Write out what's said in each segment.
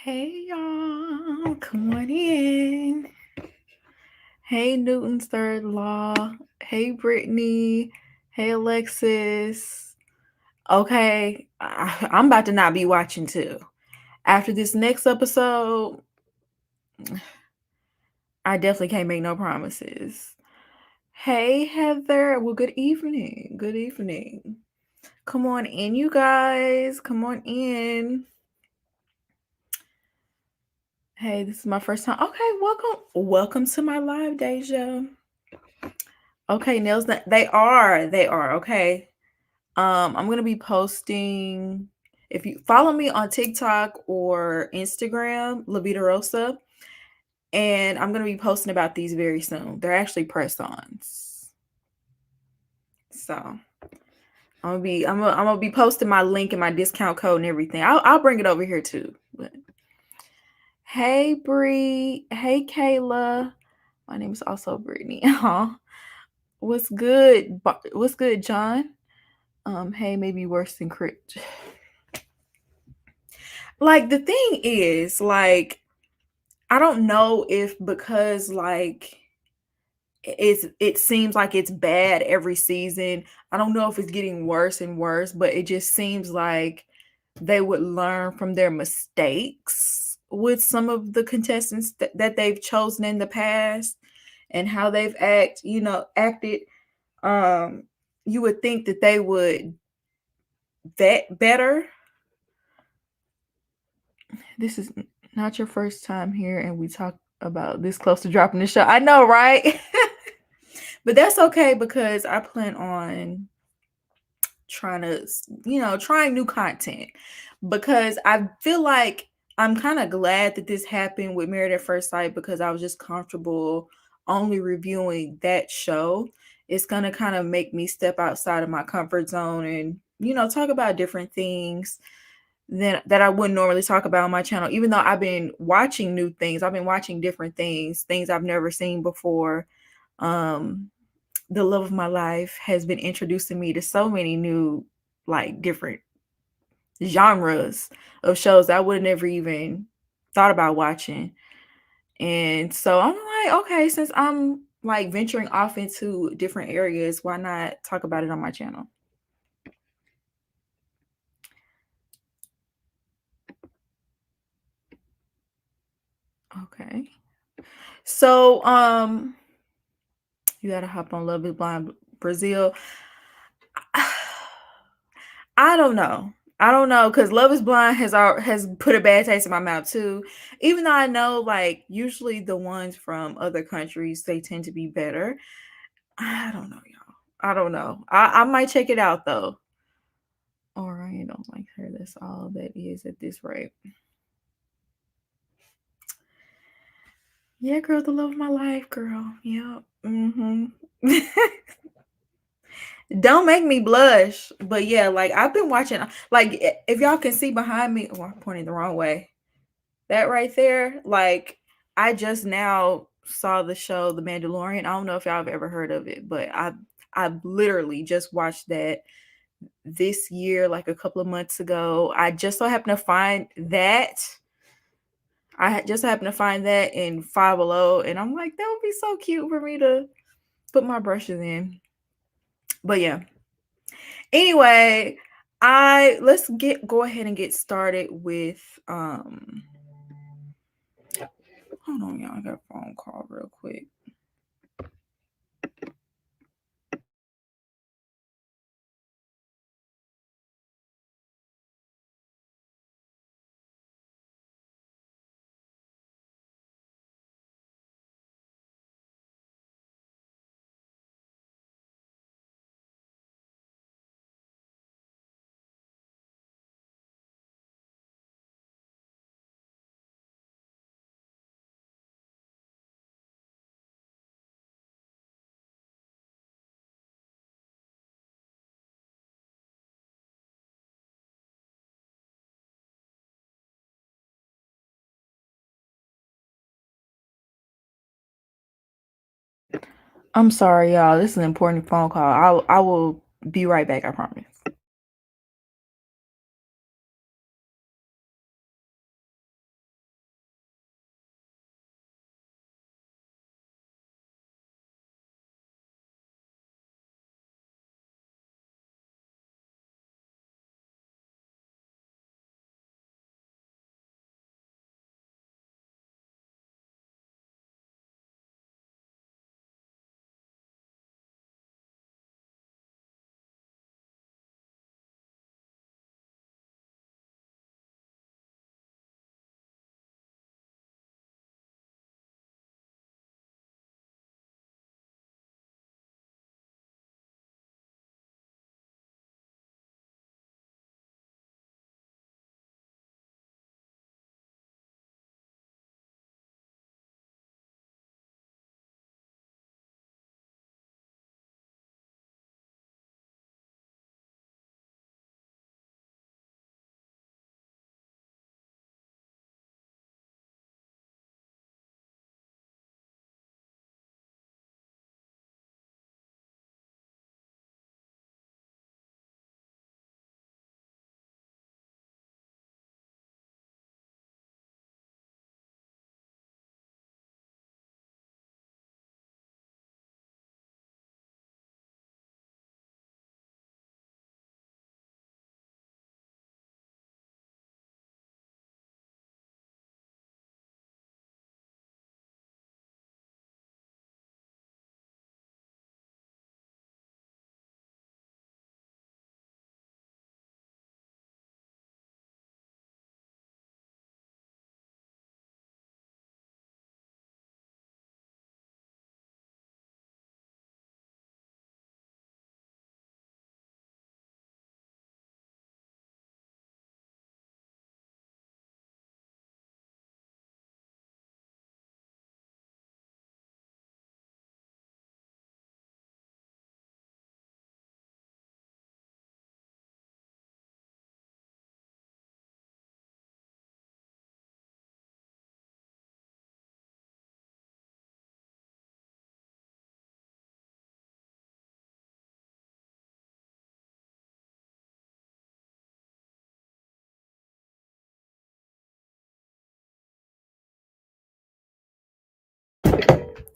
Hey y'all, come on in. Hey Newton's third law. Hey Brittany. Hey Alexis. Okay, I'm about to not be watching too. After this next episode, I definitely can't make no promises. Hey Heather. Well, good evening. Good evening. Come on in, you guys. Come on in. Hey, this is my first time. Okay, welcome to my live, Deja. Okay, nails. They are okay. I'm gonna be posting. If you follow me on TikTok or Instagram, La Vida Rosa, and I'm gonna be posting about these very soon. They're actually press-ons, so I'm gonna be posting my link and my discount code and everything. I'll bring it over here too. But hey Bree, hey Kayla. My name is also Brittany. What's good? What's good, John? Hey, maybe worse than crit. Like the thing is, like, I don't know if because like it seems like it's bad every season. I don't know if it's getting worse and worse, but it just seems like they would learn from their mistakes with some of the contestants that they've chosen in the past and how they've acted. You would think that they would vet better. This is not your first time here, and we talk about this close to dropping the show. I know, right? But that's okay because I plan on trying new content because I feel like I'm kind of glad that this happened with Married at First Sight because I was just comfortable only reviewing that show. It's going to kind of make me step outside of my comfort zone and, talk about different things that I wouldn't normally talk about on my channel. Even though I've been watching new things, I've been watching different things I've never seen before. The love of my life has been introducing me to so many new, like, different genres of shows that I would have never even thought about watching. And so I'm like, okay, since I'm like venturing off into different areas, why not talk about it on my channel? Okay. So you gotta hop on Love is Blind Brazil. I don't know. Because Love is Blind has put a bad taste in my mouth too. Even though I know, like, usually the ones from other countries, they tend to be better. I don't know, y'all. I don't know. I might check it out though. Orion don't like her. That's all that is at this rate. Yeah, girl, the love of my life, girl. Yep. Don't make me blush. But yeah, like I've been watching, like if y'all can see behind me, I'm pointing the wrong way. That right there, like I just now saw the show The Mandalorian. I don't know if y'all have ever heard of it, but I literally just watched that this year, like a couple of months ago. I just so happened to find that. I just happened to find that in Five Below, and I'm like, that would be so cute for me to put my brushes in. But yeah. Anyway, let's go ahead and get started with hold on, y'all. I got a phone call real quick. I'm sorry, y'all. This is an important phone call. I will be right back, I promise.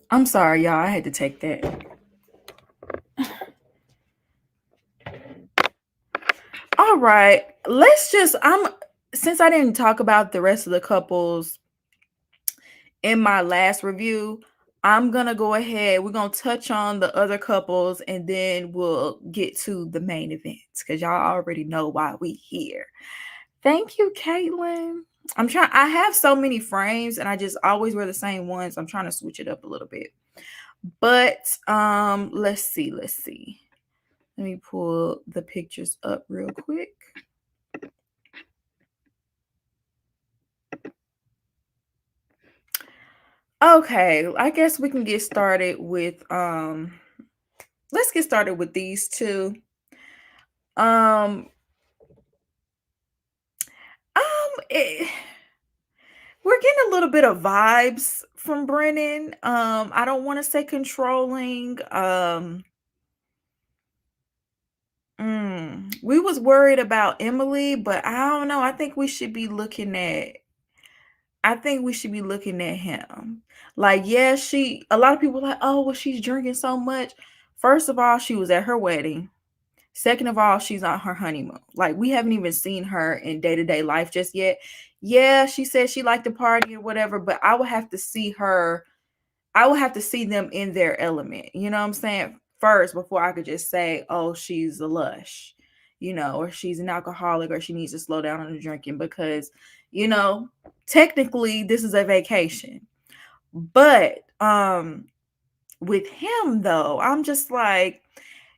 I'm sorry, y'all. I had to take that. All right. Since I didn't talk about the rest of the couples in my last review, I'm gonna go ahead. We're gonna touch on the other couples and then we'll get to the main events because y'all already know why we here. Thank you, Caitlin. I have so many frames and I just always wear the same ones. I'm trying to switch it up a little bit. But let's see. Let me pull the pictures up real quick. Okay, I guess we can get started with let's get started with these two. Um it, we're getting a little bit of vibes from Brennan. I don't want to say controlling. We was worried about Emily, but I don't know. I think we should be looking at him. Like, yeah, a lot of people are like, oh, well, she's drinking so much. First of all, she was at her wedding. Second of all, she's on her honeymoon. Like, we haven't even seen her in day-to-day life just yet. Yeah, she said she liked to party or whatever, but I would have to see them in their element. You know what I'm saying? First, before I could just say, oh, she's a lush, or she's an alcoholic, or she needs to slow down on the drinking because, technically this is a vacation. But with him though, I'm just like,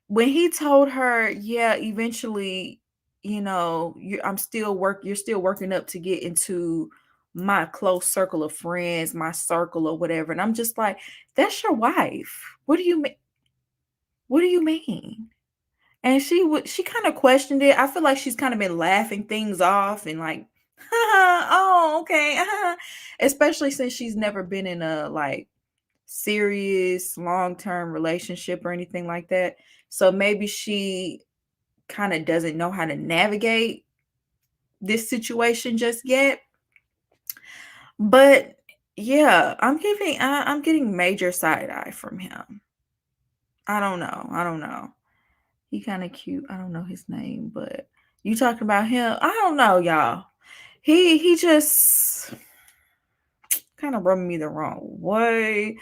when he told her, yeah, eventually, you're still working up to get into my close circle of friends, my circle or whatever. And I'm just like, that's your wife. What do you mean? What do you mean? And she kind of questioned it. I feel like she's kind of been laughing things off and like, oh, okay. Especially since she's never been in a like serious long-term relationship or anything like that. So maybe she kind of doesn't know how to navigate this situation just yet. But yeah, I'm getting major side eye from him. I don't know. He kind of cute. I don't know his name, but you talking about him? I don't know, y'all. He just kind of rubbed me the wrong way.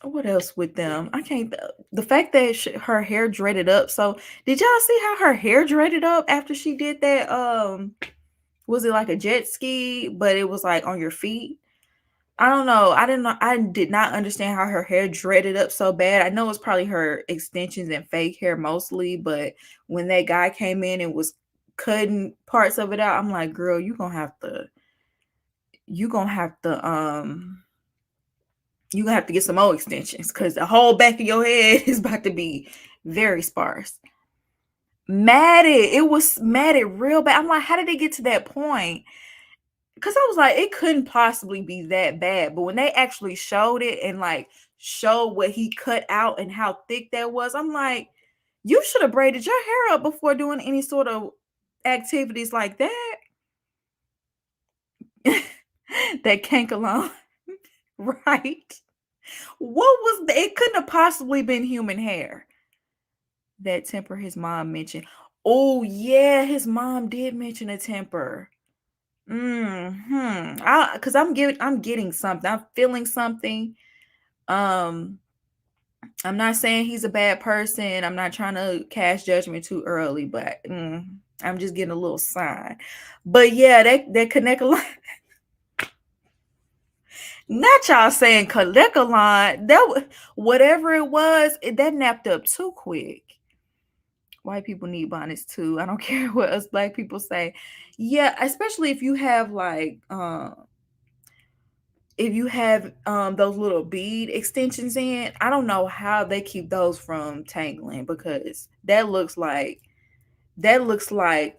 What else with them? I can't. The fact that her hair dreaded up. So did y'all see how her hair dreaded up after she did that? Was it like a jet ski, but it was like on your feet? I don't know. I did not understand how her hair dreaded up so bad. I know it's probably her extensions and fake hair mostly, but when that guy came in and was cutting parts of it out, I'm like, girl, you're gonna have to get some more extensions because the whole back of your head is about to be very sparse. Matted. It was matted real bad. I'm like, how did they get to that point? Because I was like, it couldn't possibly be that bad. But when they actually showed it and like showed what he cut out and how thick that was, I'm like, you should have braided your hair up before doing any sort of activities like that. That cank alone. Right. It couldn't have possibly been human hair. That temper his mom mentioned. Oh yeah, his mom did mention a temper. Because I'm getting something. I'm feeling something. Um, I'm not saying he's a bad person. I'm not trying to cast judgment too early, but I'm just getting a little sign. But yeah, that connect a lot. Not y'all saying collect a line. Whatever it was, that napped up too quick. White people need bonnets too. I don't care what us black people say. Yeah, especially if you have like those little bead extensions in. I don't know how they keep those from tangling because that looks like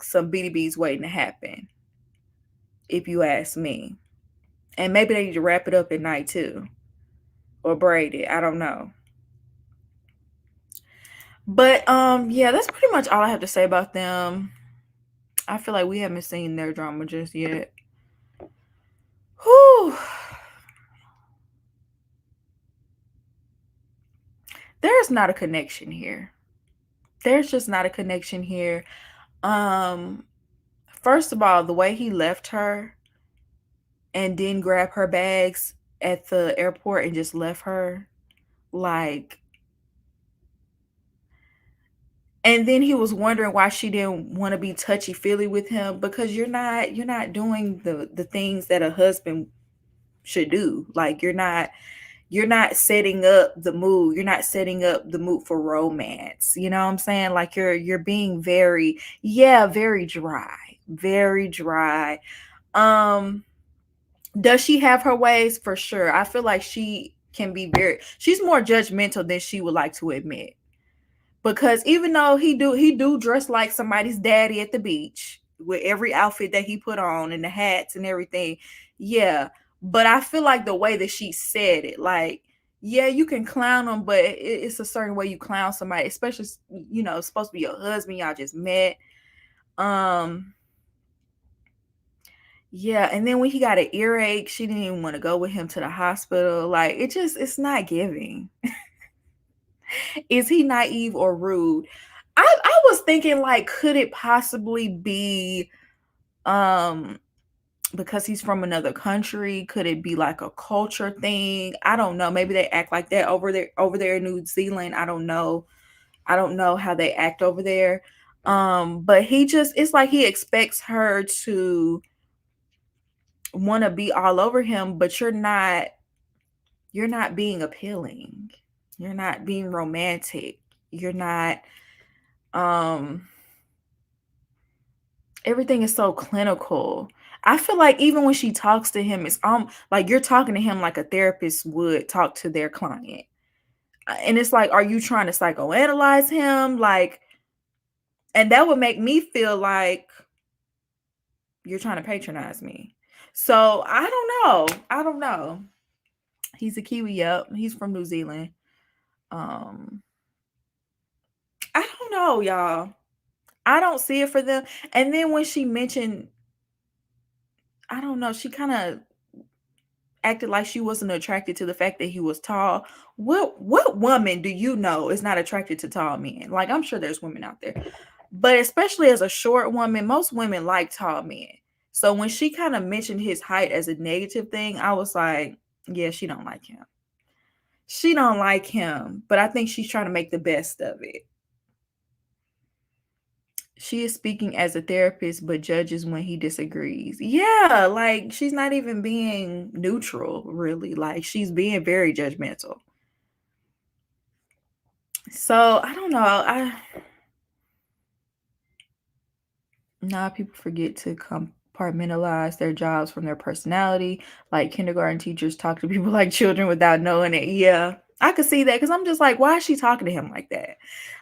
some BDBs waiting to happen, if you ask me. And maybe they need to wrap it up at night too. Or braid it. I don't know. But yeah, that's pretty much all I have to say about them. I feel like we haven't seen their drama just yet. Whew. just not a connection here. There's just not a connection here. First of all, the way he left her and then grabbed her bags at the airport and just left her, like, and then he was wondering why she didn't want to be touchy-feely with him, because you're not doing the things that a husband should do. Like, you're not setting up the mood. You're not setting up the mood for romance. You know what I'm saying? Like, you're being very, very dry. Very dry. Does she have her ways? For sure. I feel like she's more judgmental than she would like to admit. Because even though he do dress like somebody's daddy at the beach with every outfit that he put on and the hats and everything, yeah. But I feel like the way that she said it, like, yeah, you can clown him, but it's a certain way you clown somebody, especially, it's supposed to be your husband, y'all just met. Yeah, and then when he got an earache, she didn't even want to go with him to the hospital. Like, it's not giving. Is he naive or rude? I was thinking, like, could it possibly be because he's from another country? Could it be like a culture thing? I don't know. Maybe they act like that over there in New Zealand. I don't know how they act over there. But it's like he expects her to want to be all over him, but you're not being appealing. You're not being romantic. You're not everything is so clinical. I feel like even when she talks to him, it's like you're talking to him like a therapist would talk to their client. And it's like, are you trying to psychoanalyze him? Like, and that would make me feel like you're trying to patronize me. So I don't know. He's a Kiwi, yep. He's from New Zealand. I don't know, y'all. I don't see it for them. And then when she mentioned, I don't know, she kind of acted like she wasn't attracted to the fact that he was tall. What woman do you know is not attracted to tall men? Like, I'm sure there's women out there, but especially as a short woman, most women like tall men. So when she kind of mentioned his height as a negative thing, I was like, yeah, she don't like him. She don't like him, but I think she's trying to make the best of it. She is speaking as a therapist, but judges when he disagrees. Yeah, like, she's not even being neutral, really. Like, she's being very judgmental. So I don't know. People forget to compartmentalize their jobs from their personality. Like, kindergarten teachers talk to people like children without knowing it. Yeah, I could see that, because I'm just like, why is she talking to him like that?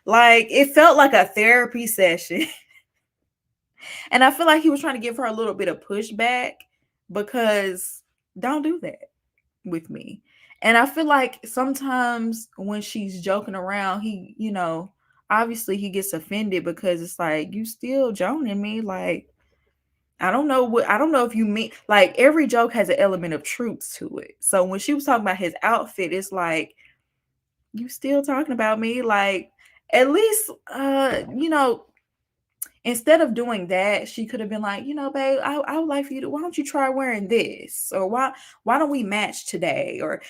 Like, it felt like a therapy session. And I feel like he was trying to give her a little bit of pushback, because don't do that with me. And I feel like sometimes when she's joking around, he, obviously he gets offended, because it's like, you still joning me. Like, I don't know if you mean, like, every joke has an element of truth to it. So when she was talking about his outfit, it's like, you still talking about me. Like, at least, instead of doing that, she could have been like, babe, I would like for you to, why don't you try wearing this? Or why don't we match today? Or,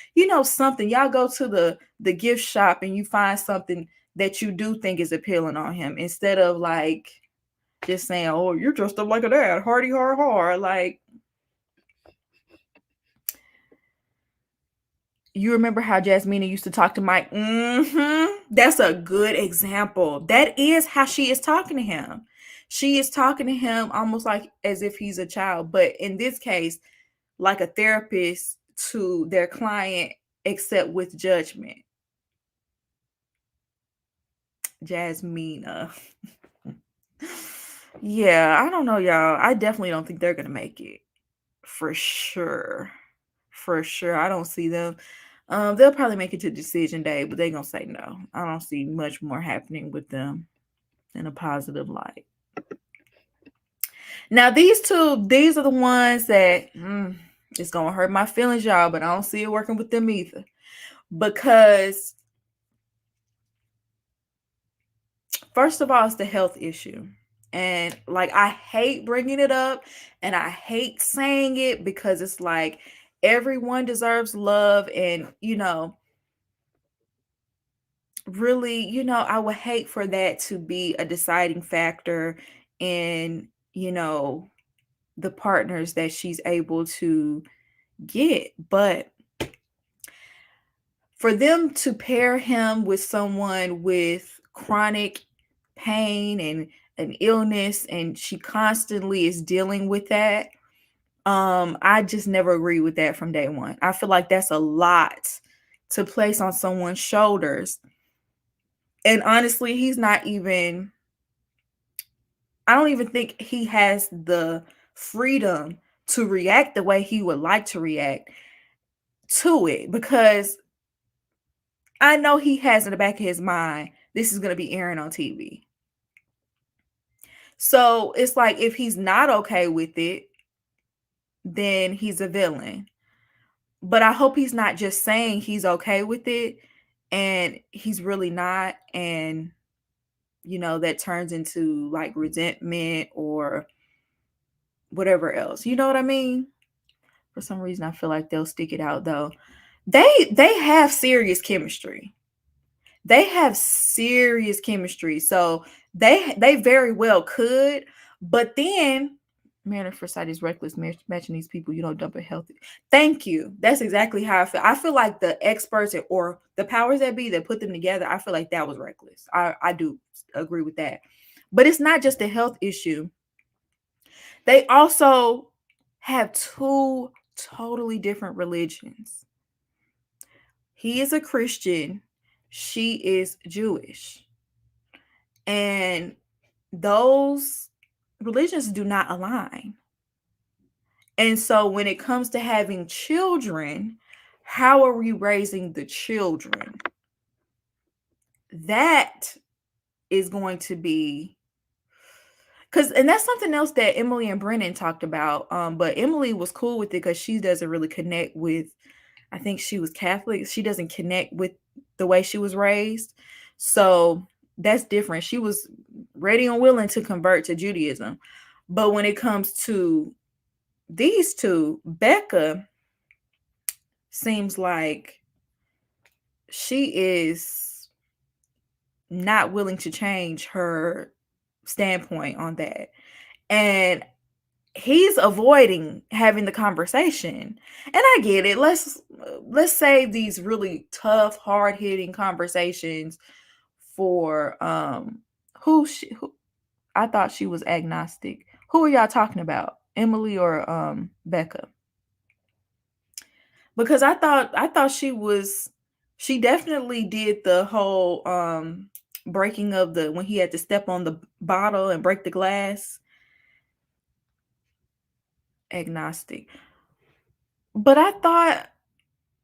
something. Y'all go to the gift shop and you find something that you do think is appealing on him, instead of like just saying, oh, you're dressed up like a dad, hardy har har. Like, you remember how Jasmina used to talk to Mike? That's a good example. That is how she is talking to him. She is talking to him almost like as if he's a child, but in this case, like a therapist to their client, except with judgment. Jasmina. Yeah, I don't know, y'all. I definitely don't think they're gonna make it. For sure. For sure. I don't see them. They'll probably make it to decision day, but they're gonna say no. I don't see much more happening with them in a positive light. Now, these are the ones that it's gonna hurt my feelings, y'all, but I don't see it working with them either. Because First of all, it's the health issue. And like, I hate bringing it up and I hate saying it because it's like everyone deserves love. And, really, I would hate for that to be a deciding factor in, the partners that she's able to get. But for them to pair him with someone with chronic pain and an illness, and she constantly is dealing with that, I just never agree with that from day one. I feel like that's a lot to place on someone's shoulders. And honestly, I don't even think he has the freedom to react the way he would like to react to it, because I know he has in the back of his mind, this is going to be airing on TV. So it's like, if he's not okay with it, then he's a villain. But I hope he's not just saying he's okay with it and he's really not. And, that turns into like resentment or whatever else. You know what I mean? For some reason, I feel like they'll stick it out though. They have serious chemistry. They have serious chemistry. So they very well could, but then manner for sight is reckless. Matching these people, you don't dump it healthy. Thank you. That's exactly how I feel. I feel like the experts or the powers that be that put them together, I feel like that was reckless. I do agree with that. But it's not just a health issue. They also have two totally different religions. He is a Christian. She is Jewish. And those religions do not align. And so when it comes to having children, how are we raising the children? That is going to be, and that's something else that Emily and Brennan talked about. But Emily was cool with it because she doesn't really connect with, I think she was Catholic. She doesn't connect with the way she was raised. So that's different. She was ready and willing to convert to Judaism. But when it comes to these two, Becca seems like she is not willing to change her standpoint on that. And he's avoiding having the conversation. And I get it. Let's save these really tough, hard-hitting conversations for who I thought she was agnostic. Who are y'all talking about? Emily or Becca? Because I thought she definitely did the whole breaking of when he had to step on the bottle and break the glass. Agnostic. But I thought,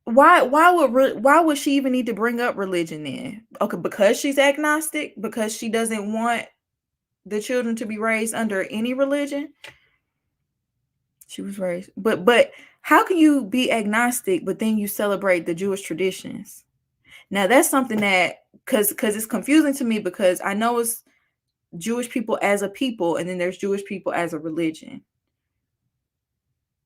why would she even need to bring up religion then? Okay, because she's agnostic, because she doesn't want the children to be raised under any religion. She was raised, but how can you be agnostic but then you celebrate the Jewish traditions? Now that's something that, because it's confusing to me, because I know it's Jewish people as a people and then there's Jewish people as a religion.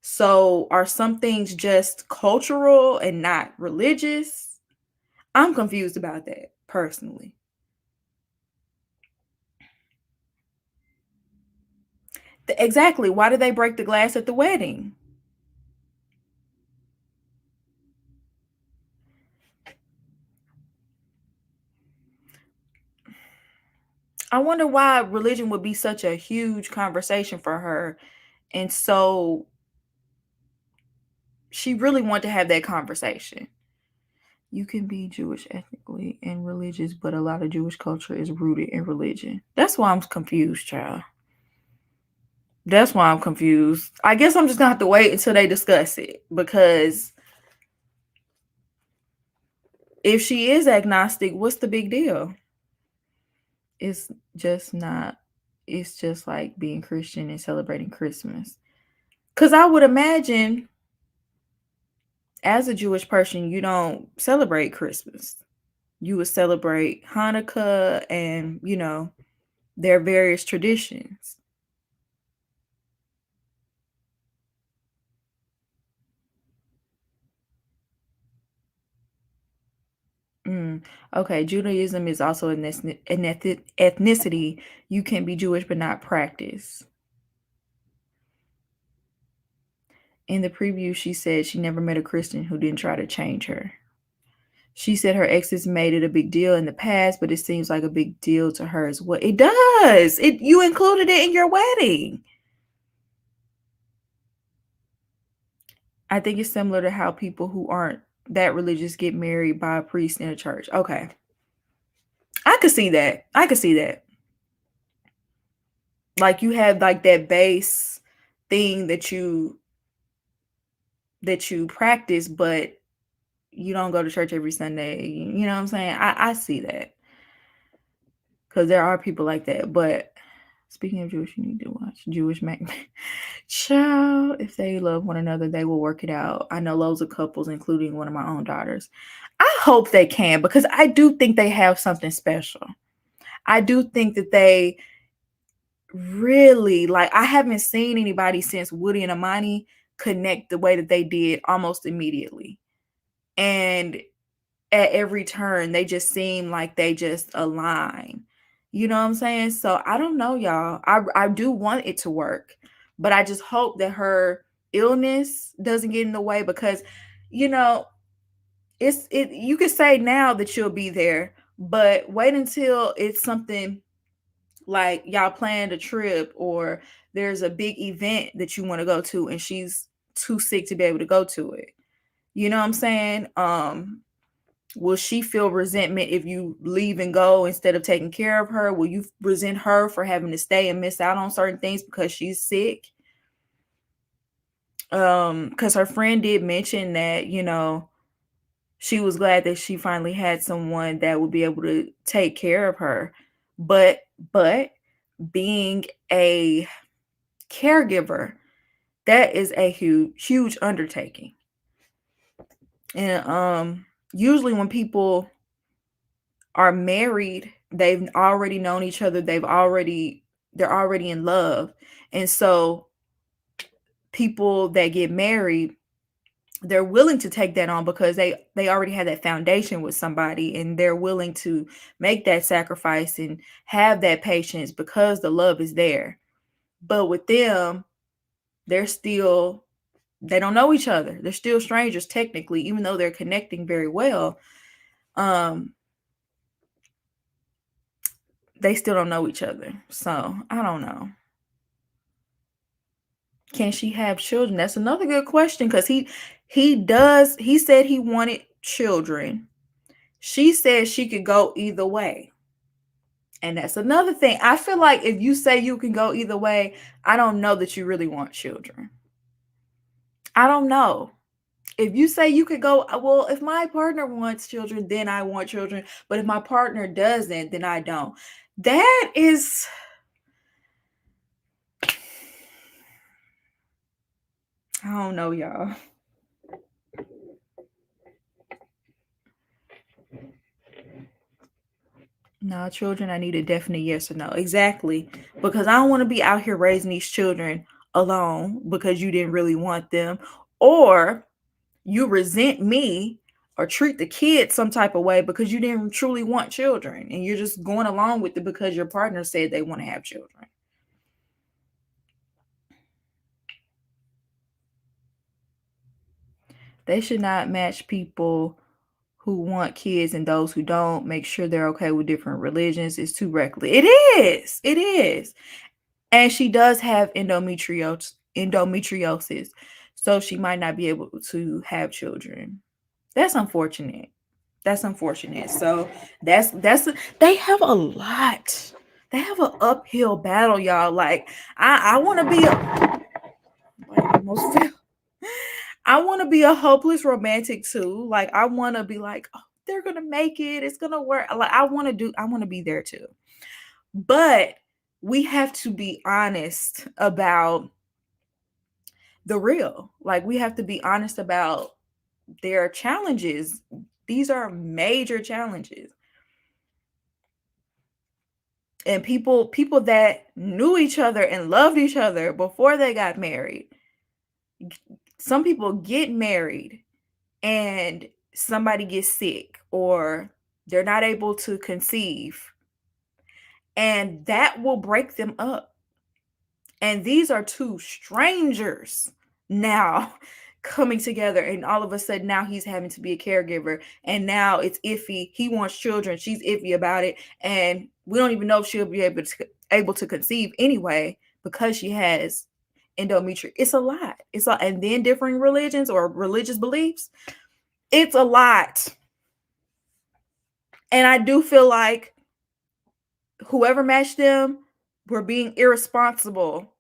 So are some things just cultural and not religious? I'm confused about that personally. Exactly. Why did they break the glass at the wedding? I wonder why religion would be such a huge conversation for her. And so she really wanted to have that conversation. You can be Jewish ethnically and religious, but a lot of Jewish culture is rooted in religion. That's why I'm confused, child. That's why I'm confused. I guess I'm just gonna have to wait until they discuss it, because if she is agnostic, what's the big deal? It's just not, it's just like being Christian and celebrating Christmas. Because I would imagine as a Jewish person, you don't celebrate Christmas. you would celebrate Hanukkah and, you know, their various traditions. Okay, Judaism is also an ethnicity. You can be Jewish but not practice. In the preview, she said she never met a Christian who didn't try to change her. She said her exes made it a big deal in the past, but it seems like a big deal to her as well. It does. You included it in your wedding. I think it's similar to how people who aren't that religious get married by a priest in a church. Okay. I could see that. I could see that. Like you have like that base thing that you practice, but you don't go to church every Sunday. You know what I'm saying? I see that. Because there are people like that. But speaking of Jewish, you need to watch Jewish Child, if they love one another, they will work it out. I know loads of couples, including one of my own daughters. I hope they can, because I do think they have something special. I do think that they really, like, I haven't seen anybody since Woody and Amani connect the way that they did almost immediately. And at every turn, they just seem like they just align. You know what I'm saying? So I don't know, y'all. I do want it to work, but I just hope that her illness doesn't get in the way, because, you know, you could say now that you'll be there, but wait until it's something like y'all planned a trip or there's a big event that you want to go to and she's too sick to be able to go to it. You know what I'm saying? Will she feel resentment if you leave and go instead of taking care of her? Will you resent her for having to stay and miss out on certain things because she's sick? Because her friend did mention that, you know, she was glad that she finally had someone that would be able to take care of her. But being a caregiver, that is a huge undertaking. And usually when people are married, they've already known each other, they're already in love. And so people that get married, they're willing to take that on because they already have that foundation with somebody, and they're willing to make that sacrifice and have that patience because the love is there. But with them, they don't know each other. They're still strangers technically, even though they're connecting very well. They still don't know each other. So I don't know. Can she have children? That's another good question, because he said he wanted children. She said she could go either way. And that's another thing. I feel like if you say you can go either way, I don't know that you really want children. I don't know. If you say you could go, well, if my partner wants children, then I want children. But if my partner doesn't, then I don't. That is, I don't know, y'all. No, children, I need a definite yes or no. Exactly. Because I don't want to be out here raising these children alone because you didn't really want them, or you resent me or treat the kids some type of way because you didn't truly want children and you're just going along with it because your partner said they want to have children. They should not match people who want kids and those who don't. Make sure they're okay with different religions. It's too reckless. It is. It is. And she does have endometriosis, so she might not be able to have children. That's unfortunate. That's unfortunate. So they have a lot. They have an uphill battle, y'all. Like I want to be I want to be a hopeless romantic too. Like I want to be like, oh, they're gonna make it. It's gonna work. Like I want to be there too. But we have to be honest about the real. Like we have to be honest about their challenges. These are major challenges. And people that knew each other and loved each other before they got married. Some people get married and somebody gets sick or they're not able to conceive, and that will break them up. And these are two strangers now coming together, and all of a sudden now he's having to be a caregiver, and now it's iffy. He wants children, she's iffy about it, and we don't even know if she'll be able to conceive anyway because she has endometrium. It's a lot. And then differing religions or religious beliefs. It's a lot. And I do feel like whoever matched them were being irresponsible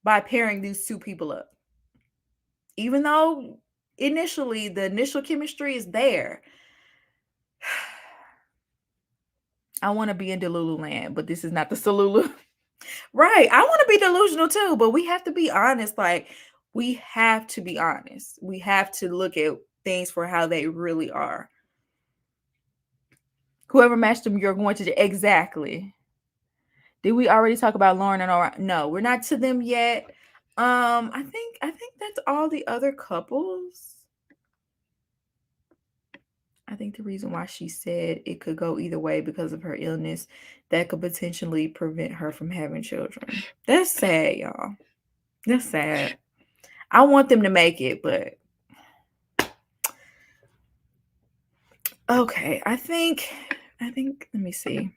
by pairing these two people up. Even though initially the initial chemistry is there. I want to be in Delulu land, but this is not the Salulu. Right. I want to be delusional too, but we have to be honest. Like, we have to be honest. We have to look at things for how they really are. Whoever matched them, you're going to exactly. Did we already talk about Lauren and Orion? No, we're not to them yet. I think that's all the other couples. I think the reason why she said it could go either way because of her illness, that could potentially prevent her from having children. That's sad, y'all. That's sad. I want them to make it, but okay. I think let me see.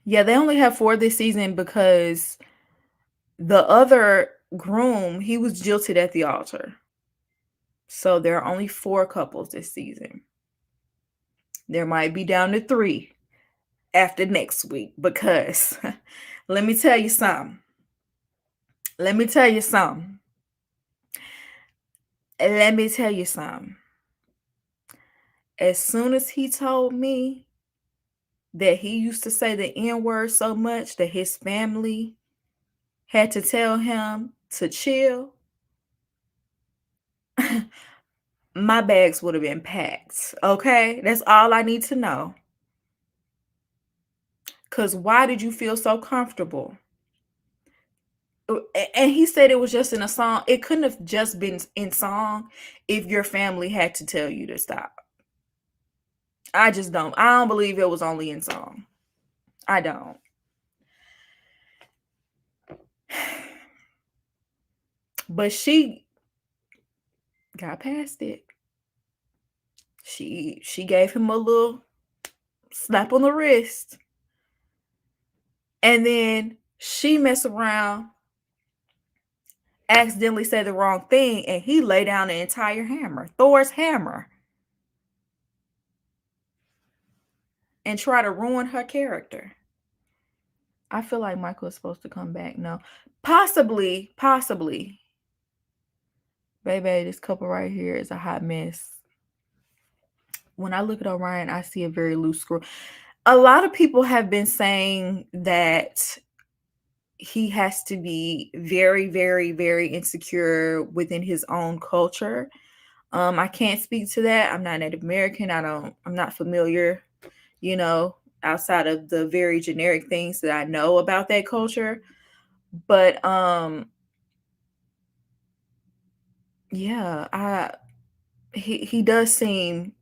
Yeah, they only have 4 this season because the other groom, he was jilted at the altar. So there are only 4 couples this season. There might be down to 3 after next week because let me tell you something. Let me tell you something. As soon as he told me that he used to say the N-word so much that his family had to tell him to chill, my bags would have been packed. Okay? That's all I need to know. Because why did you feel so comfortable? And he said it was just in a song. It couldn't have just been in song if your family had to tell you to stop. I don't believe it was only in song. I don't. But she got past it. She gave him a little slap on the wrist. And then she messed around, accidentally said the wrong thing, and he laid down the entire hammer, Thor's hammer, and try to ruin her character. I feel like Michael is supposed to come back. No. Possibly. Baby, this couple right here is a hot mess. When I look at Orion, I see a very loose screw. A lot of people have been saying that he has to be very, very, very insecure within his own culture. I can't speak to that. I'm not Native American. I'm not familiar, outside of the very generic things that I know about that culture. But yeah, he does seem,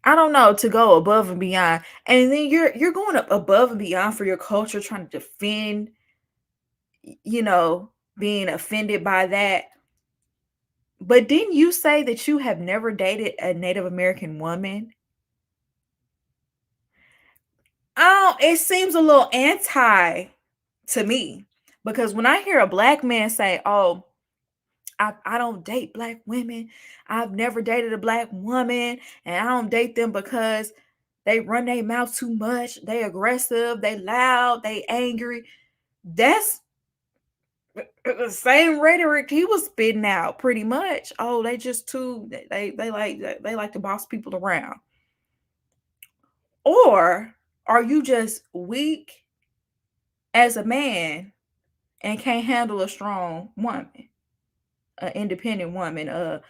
I don't know, to go above and beyond. And then you're going up above and beyond for your culture, trying to defend, being offended by that. But didn't you say that you have never dated a Native American woman? Oh, it seems a little anti to me, because when I hear a Black man say, "Oh, I don't date Black women. I've never dated a Black woman, and I don't date them because they run their mouth too much. They aggressive, they loud, they angry." That's the same rhetoric he was spitting out, pretty much. Oh, they just too they like to boss people around. Or are you just weak as a man and can't handle a strong woman, an independent woman, a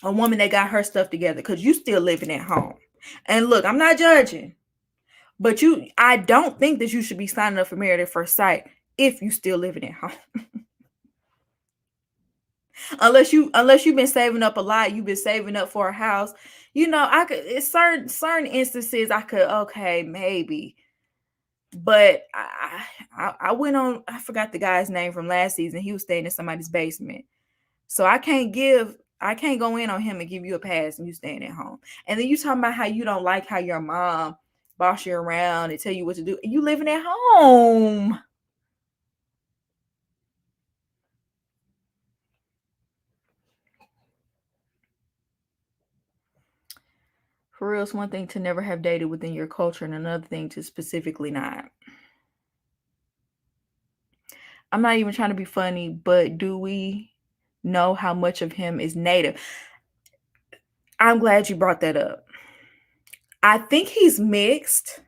woman that got her stuff together, because you still living at home. And look, I'm not judging, but I don't think that you should be signing up for Married at First Sight if you still living at home. unless you've been saving up a lot, you've been saving up for a house. I could, it's certain instances I could, okay, maybe. But I went on, I forgot the guy's name from last season. He was staying in somebody's basement. So I can't go in on him and give you a pass and you staying at home. And then you talking about how you don't like how your mom boss you around and tell you what to do. You living at home. For real, it's one thing to never have dated within your culture and another thing to specifically not. I'm not even trying to be funny, but do we know how much of him is native? I'm glad you brought that up. I think he's mixed,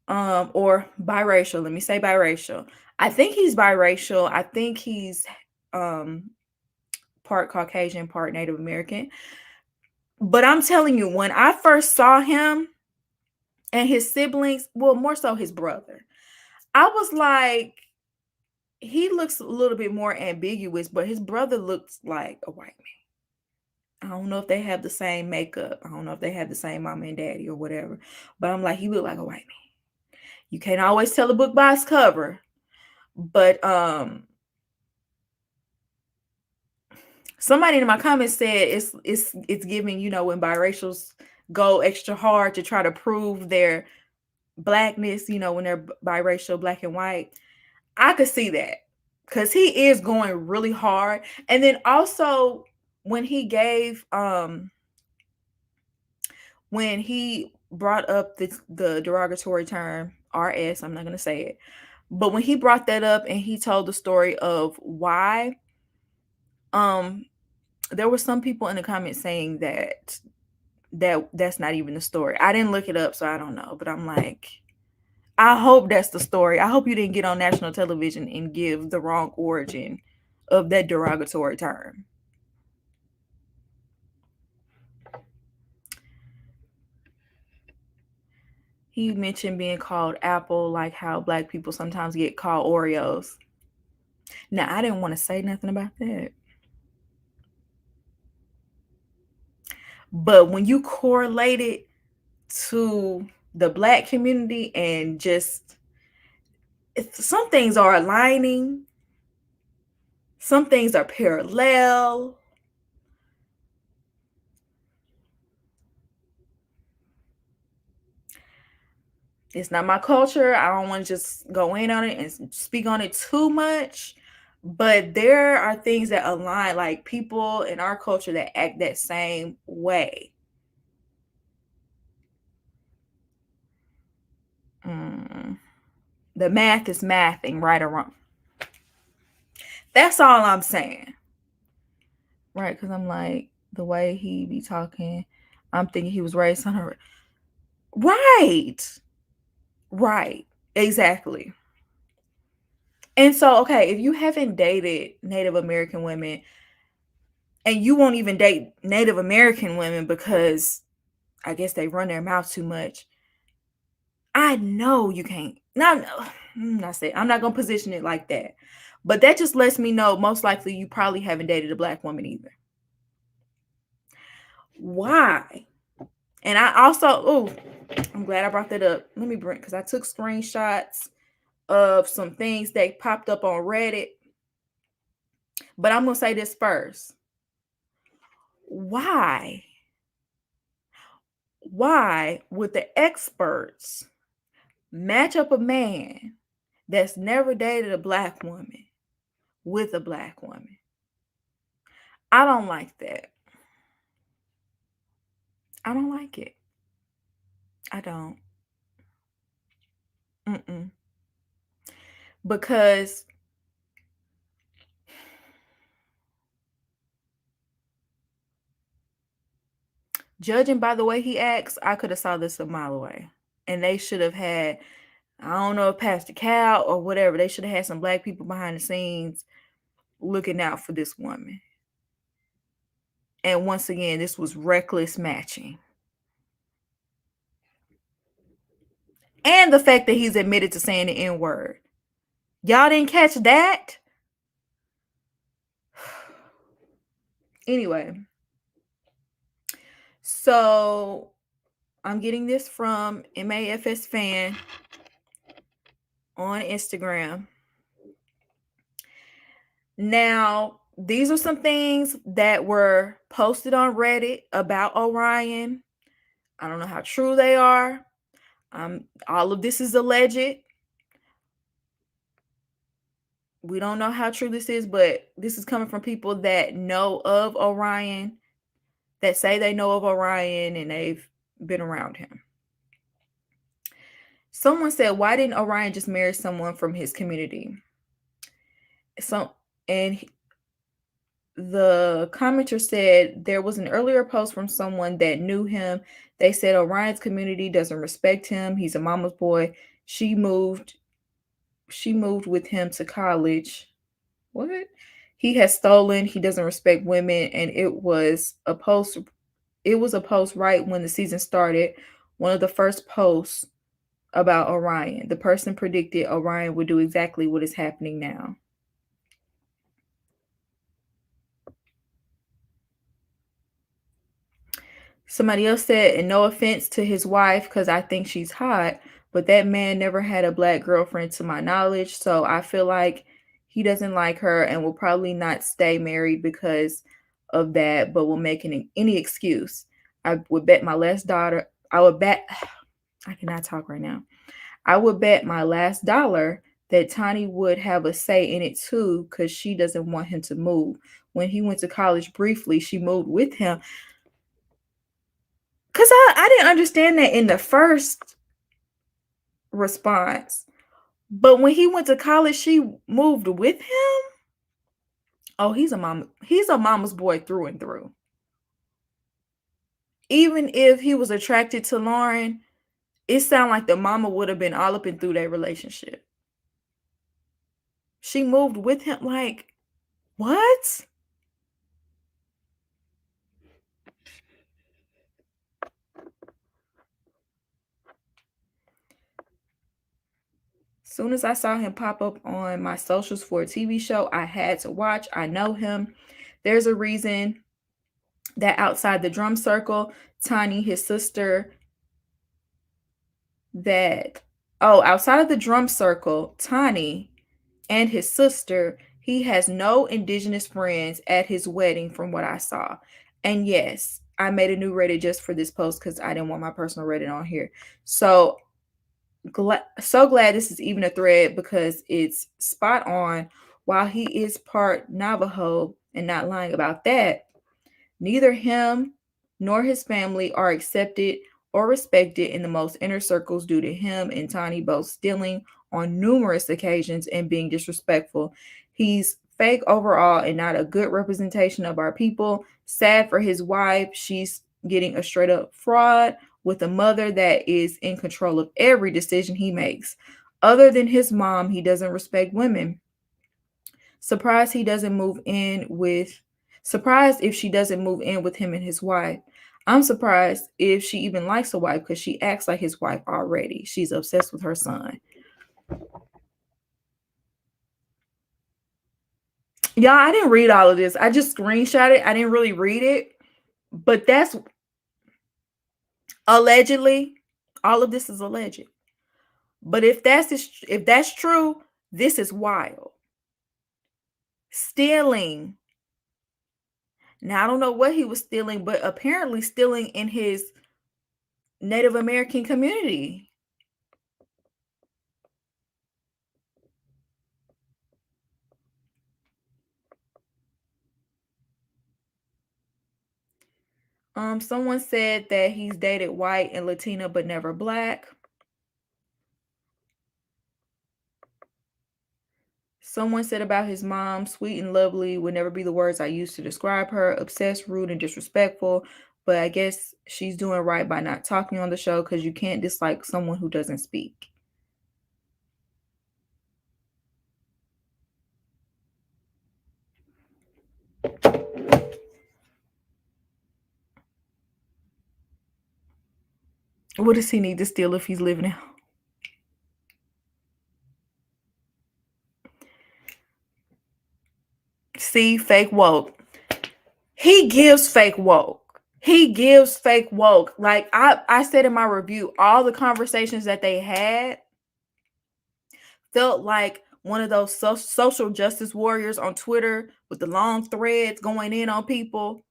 or biracial. Let me say biracial. I think he's biracial. I think he's part Caucasian, part Native American. But I'm telling you, when I first saw him and his siblings, well, more so his brother, I was like, he looks a little bit more ambiguous, but his brother looks like a white man. I don't know if they have the same makeup. I don't know if they have the same mama and daddy or whatever. But I'm like, he looked like a white man. You can't always tell a book by its cover. But somebody in my comments said it's giving, when biracials go extra hard to try to prove their blackness, when they're biracial, black and white. I could see that because he is going really hard. And then also when he gave when he brought up the derogatory term RS, I'm not going to say it, but when he brought that up and he told the story of why, there were some people in the comments saying that's not even the story. I didn't look it up, so I don't know, but I'm like, I hope that's the story. I hope you didn't get on national television and give the wrong origin of that derogatory term. He mentioned being called Apple, like how black people sometimes get called Oreos. Now, I didn't want to say nothing about that. But when you correlate it to the black community and just, some things are aligning, some things are parallel. It's not my culture. I don't want to just go in on it and speak on it too much. But there are things that align, like people in our culture that act that same way. The math is mathing, right or wrong. That's all I'm saying. Right, because I'm like, the way he be talking, I'm thinking he was raised on her. Right. Exactly. And so, okay, if you haven't dated Native American women, and you won't even date Native American women because I guess they run their mouth too much, I know you can't. I'm not gonna position it like that, but that just lets me know most likely you probably haven't dated a black woman either. Why? And I also, I'm glad I brought that up. Let me bring, because I took screenshots of some things that popped up on Reddit. But I'm gonna say this first. Why would the experts match up a man that's never dated a black woman with a black woman? I don't like that. I don't like it. I don't. Because judging by the way he acts, I could have saw this a mile away. And they should have had, I don't know if Pastor Cal or whatever, they should have had some black people behind the scenes looking out for this woman. And once again, this was reckless matching. And the fact that he's admitted to saying the N-word. Y'all didn't catch that? Anyway. So I'm getting this from MAFS fan on Instagram. Now, these are some things that were posted on Reddit about Orion. I don't know how true they are. All of this is alleged. We don't know how true this is, but this is coming from people that know of Orion, that say they know of Orion and they've been around him. Someone said, why didn't Orion just marry someone from his community? The commenter said there was an earlier post from someone that knew him. They said Orion's community doesn't respect him. He's a mama's boy. She moved with him to college. What? He has stolen. He doesn't respect women. And it was a post right when the season started. One of the first posts about Orion. The person predicted Orion would do exactly what is happening now. Somebody else said, and no offense to his wife, because I think she's hot, but that man never had a black girlfriend to my knowledge. So I feel like he doesn't like her and will probably not stay married because of that, but will make any excuse. I would bet my last daughter, I cannot talk right now. I would bet my last dollar that Tani would have a say in it too, because she doesn't want him to move. When he went to college briefly, she moved with him. Because I didn't understand that in the first response. But when he went to college, she moved with him. Oh, he's a mama's boy through and through. Even if he was attracted to Lauren, it sounded like the mama would have been all up and through their relationship. She moved with him. Like, what? Soon as I saw him pop up on my socials for a TV show, I had to watch. I know him. There's a reason that outside the drum circle, Tani, his sister, outside of the drum circle, Tani and his sister, he has no indigenous friends at his wedding from what I saw. And yes, I made a new Reddit just for this post because I didn't want my personal Reddit on here. So glad this is even a thread because it's spot on. While he is part Navajo and not lying about that, neither him nor his family are accepted or respected in the most inner circles due to him and Tani both stealing on numerous occasions and being disrespectful. He's fake overall and not a good representation of our people. Sad for his wife. She's getting a straight up fraud with a mother that is in control of every decision he makes. Other than his mom, he doesn't respect women. Surprised if she doesn't move in with him and his wife. I'm surprised if she even likes a wife because she acts like his wife already. She's obsessed with her son. Y'all, I didn't read all of this. I just screenshot it. I didn't really read it. But that's allegedly, all of this is alleged. But if that's true, this is wild. Stealing. Now, I don't know what he was stealing, but apparently stealing in his Native American community. Someone said that he's dated white and Latina, but never black. Someone said about his mom, sweet and lovely would never be the words I used to describe her, obsessed, rude, and disrespectful. But I guess she's doing right by not talking on the show because you can't dislike someone who doesn't speak. What does he need to steal if he's living out? See, fake woke. He gives fake woke. He gives fake woke. Like I said in my review, all the conversations that they had felt like one of those social justice warriors on Twitter with the long threads going in on people.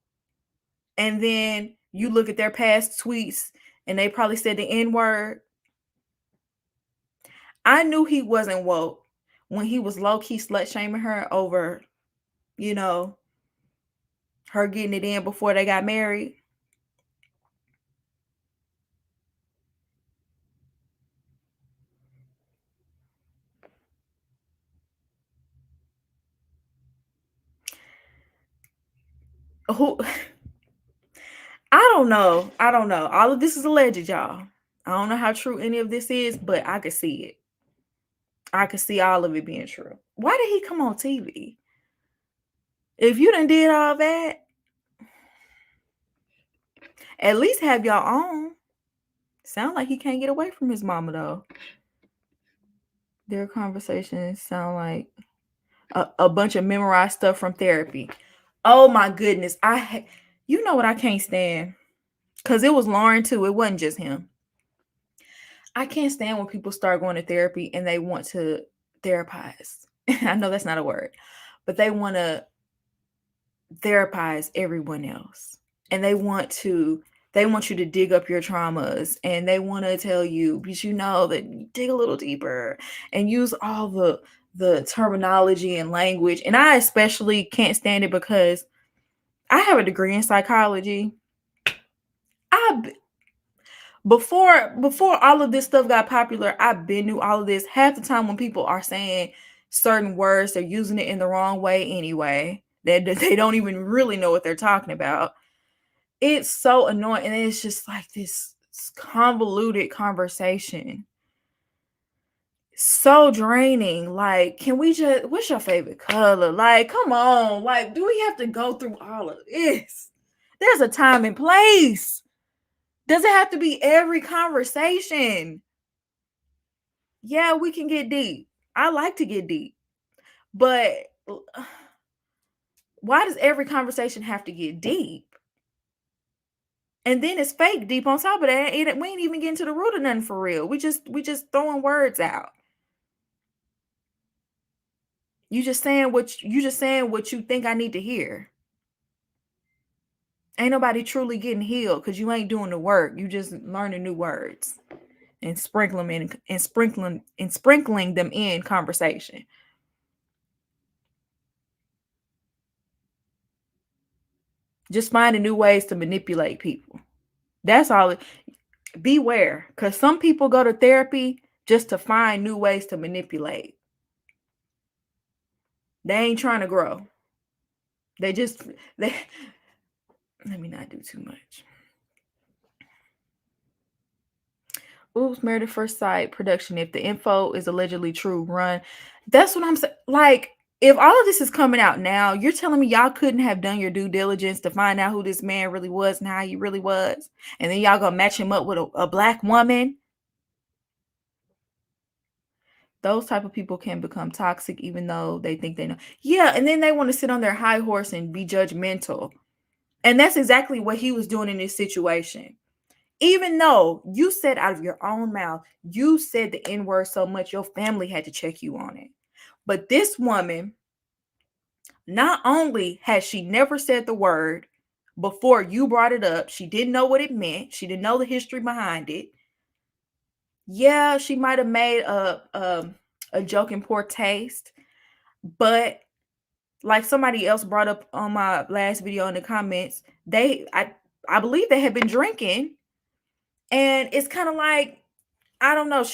And then you look at their past tweets and they probably said the N-word. I knew he wasn't woke when he was low-key slut-shaming her over, you know, her getting it in before they got married. Who I don't know. All of this is alleged, y'all. I don't know how true any of this is, but I could see it. I could see all of it being true. Why did he come on TV? If you done did all that, at least have your own. Sound like he can't get away from his mama though. Their conversations sound like a bunch of memorized stuff from therapy. Oh my goodness. You know what I can't stand? Because it was Lauren too. It wasn't just him. I can't stand when people start going to therapy and they want to therapize. I know that's not a word, but they want to therapize everyone else. And they want you to dig up your traumas, and they want to tell you, but you know that you dig a little deeper and use all the terminology and language. And I especially can't stand it because I have a degree in psychology. Before all of this stuff got popular, I've been knew all of this. Half the time when people are saying certain words, they're using it in the wrong way anyway. They don't even really know what they're talking about. It's so annoying, and it's just like this convoluted conversation. So draining. Like, can we just, what's your favorite color? Like, come on. Like, do we have to go through all of this? There's a time and place. Does it have to be every conversation? Yeah, we can get deep. I like to get deep. But why does every conversation have to get deep? And then it's fake deep on top of that. We ain't even getting to the root of nothing for real. We just throwing words out. You just saying what you think I need to hear. Ain't nobody truly getting healed because you ain't doing the work. You just learning new words and sprinkling them in conversation. Just finding new ways to manipulate people. That's all. Beware, because some people go to therapy just to find new ways to manipulate. They ain't trying to grow. Let me not do too much. Oops, Married at First Sight production. If the info is allegedly true, run. That's what I'm saying. Like, if all of this is coming out now, you're telling me y'all couldn't have done your due diligence to find out who this man really was and how he really was, and then y'all gonna match him up with a black woman? Those type of people can become toxic even though they think they know. Yeah, and then they want to sit on their high horse and be judgmental. And that's exactly what he was doing in this situation. Even though you said out of your own mouth, you said the N-word so much, your family had to check you on it. But this woman, not only had she never said the word before you brought it up, she didn't know what it meant. She didn't know the history behind it. Yeah, she might have made a joke in poor taste, but like somebody else brought up on my last video in the comments, I believe they had been drinking, and it's kind of like, I don't know,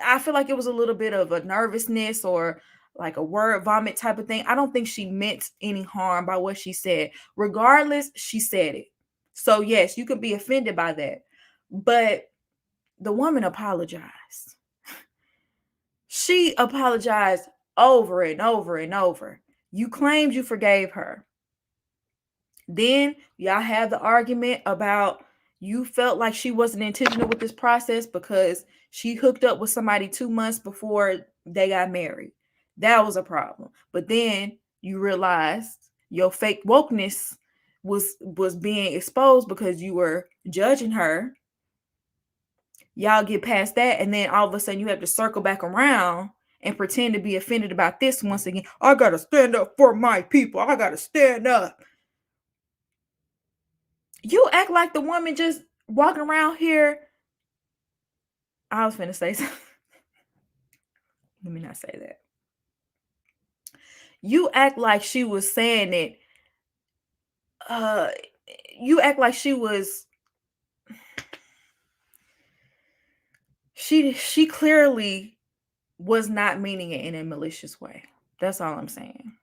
I feel like it was a little bit of a nervousness or like a word vomit type of thing. I don't think she meant any harm by what she said. Regardless, she said it. So yes, you could be offended by that, but the woman apologized. She apologized over and over and over. You claimed you forgave her. Then y'all have the argument about, You felt like she wasn't intentional with this process because she hooked up with somebody 2 months before they got married. That was a problem. But then you realized your fake wokeness was being exposed because you were judging her. Y'all get past that, and then all of a sudden you have to circle back around and pretend to be offended about this once again. I gotta stand up for my people. I gotta stand up. You act like the woman just walking around here. I was finna say something. Let me not say that. You act like she was saying it. You act like she was. She clearly was not meaning it in a malicious way. That's all I'm saying.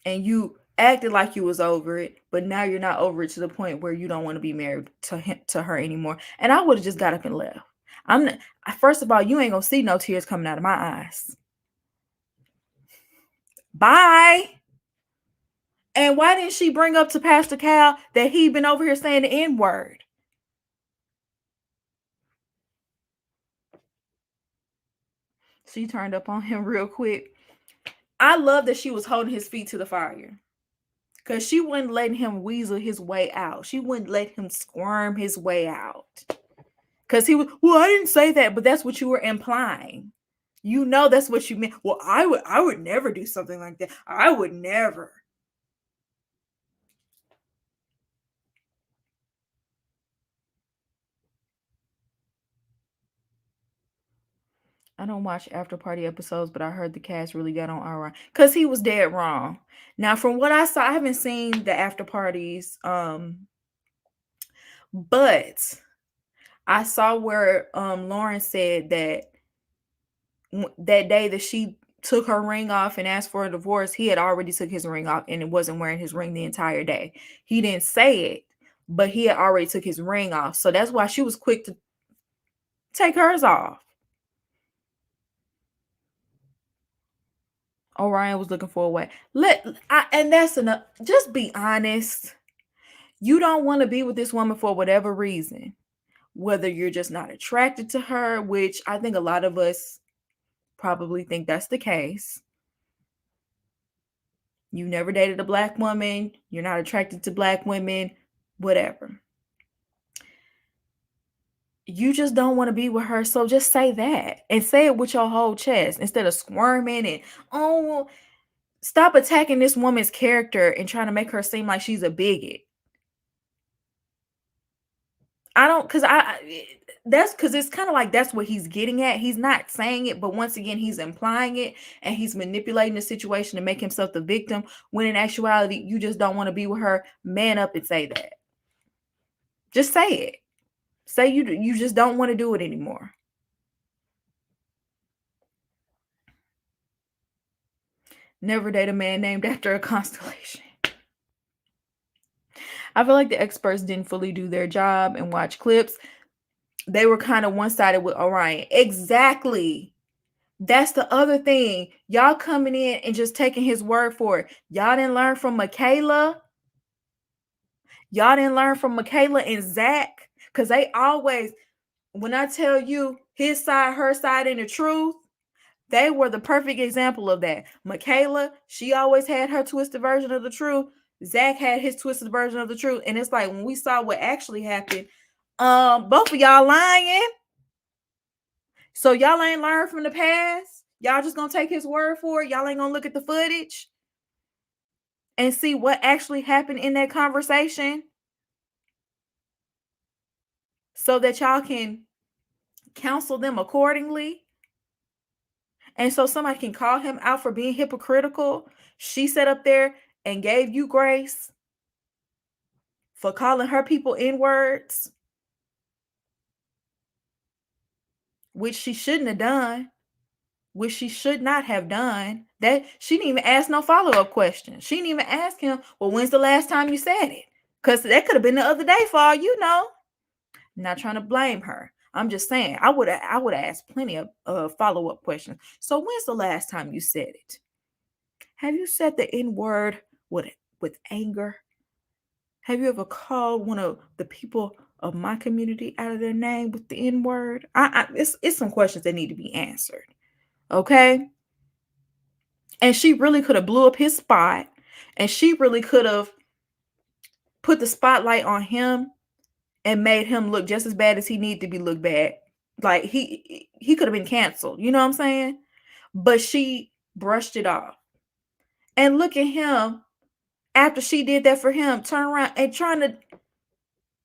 And you acted like you was over it, but now you're not over it to the point where you don't want to be married to her anymore. And I would have just got up and left. First of all, you ain't gonna see no tears coming out of my eyes. Bye. And why didn't she bring up to Pastor Cal that he'd been over here saying the N-word? She turned up on him real quick. I love that she was holding his feet to the fire. Because she wouldn't let him weasel his way out. She wouldn't let him squirm his way out. Because he was, well, I didn't say that, but that's what you were implying. You know that's what you meant. Well, I would never do something like that. I would never. I don't watch after party episodes, but I heard the cast really got on Orion because he was dead wrong. Now, from what I saw, I haven't seen the after parties, but I saw where Lauren said that that day that she took her ring off and asked for a divorce, he had already took his ring off and it wasn't wearing his ring the entire day. He didn't say it, but he had already took his ring off. So that's why she was quick to take hers off. Orion was looking for a way. And that's enough. Just be honest. You don't want to be with this woman for whatever reason. Whether you're just not attracted to her, which I think a lot of us probably think that's the case. You never dated a black woman. You're not attracted to black women. Whatever. You just don't want to be with her. So just say that. And say it with your whole chest instead of squirming and, oh, stop attacking this woman's character and trying to make her seem like she's a bigot. That's because it's kind of like that's what he's getting at. He's not saying it, but once again, he's implying it and he's manipulating the situation to make himself the victim. When in actuality, you just don't want to be with her. Man up and say that. Just say it. Say you just don't want to do it anymore. Never date a man named after a constellation. I feel like the experts didn't fully do their job and watch clips. They were kind of one-sided with Orion. Exactly. That's the other thing. Y'all coming in and just taking his word for it. Y'all didn't learn from Michaela. Y'all didn't learn from Michaela and Zach. Because they always, when I tell you his side, her side, and the truth, they were the perfect example of that. Michaela, she always had her twisted version of the truth. Zach had his twisted version of the truth. And it's like when we saw what actually happened, both of y'all lying. So y'all ain't learned from the past. Y'all just gonna take his word for it. Y'all ain't gonna look at the footage and see what actually happened in that conversation so that y'all can counsel them accordingly. And so somebody can call him out for being hypocritical. She sat up there and gave you grace for calling her people N-words, which she shouldn't have done, which she should not have done. That she didn't even ask no follow-up question. She didn't even ask him, well, when's the last time you said it? Because that could have been the other day for all you know. I'm not trying to blame her. I'm just saying I would have asked plenty of follow-up questions. So when's the last time you said it? Have you said the N-word with anger? Have you ever called one of the people of my community out of their name with the N word? It's some questions that need to be answered. Okay. And she really could have blew up his spot, and she really could have put the spotlight on him and made him look just as bad as he needed to be looked bad. Like he could have been canceled. You know what I'm saying? But she brushed it off. And look at him after she did that for him, turn around and trying to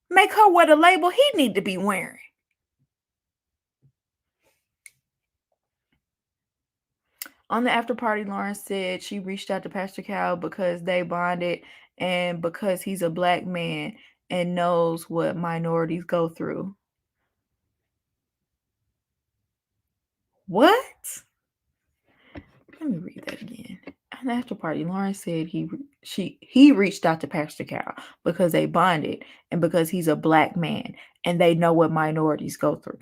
make her wear the label he need to be wearing. On the after party, Lauren said she reached out to Pastor Cal because they bonded and because he's a black man and knows what minorities go through. What? Let me read that again. On the after party, Lauren said he reached out to Pastor Cal because they bonded and because he's a black man and they know what minorities go through.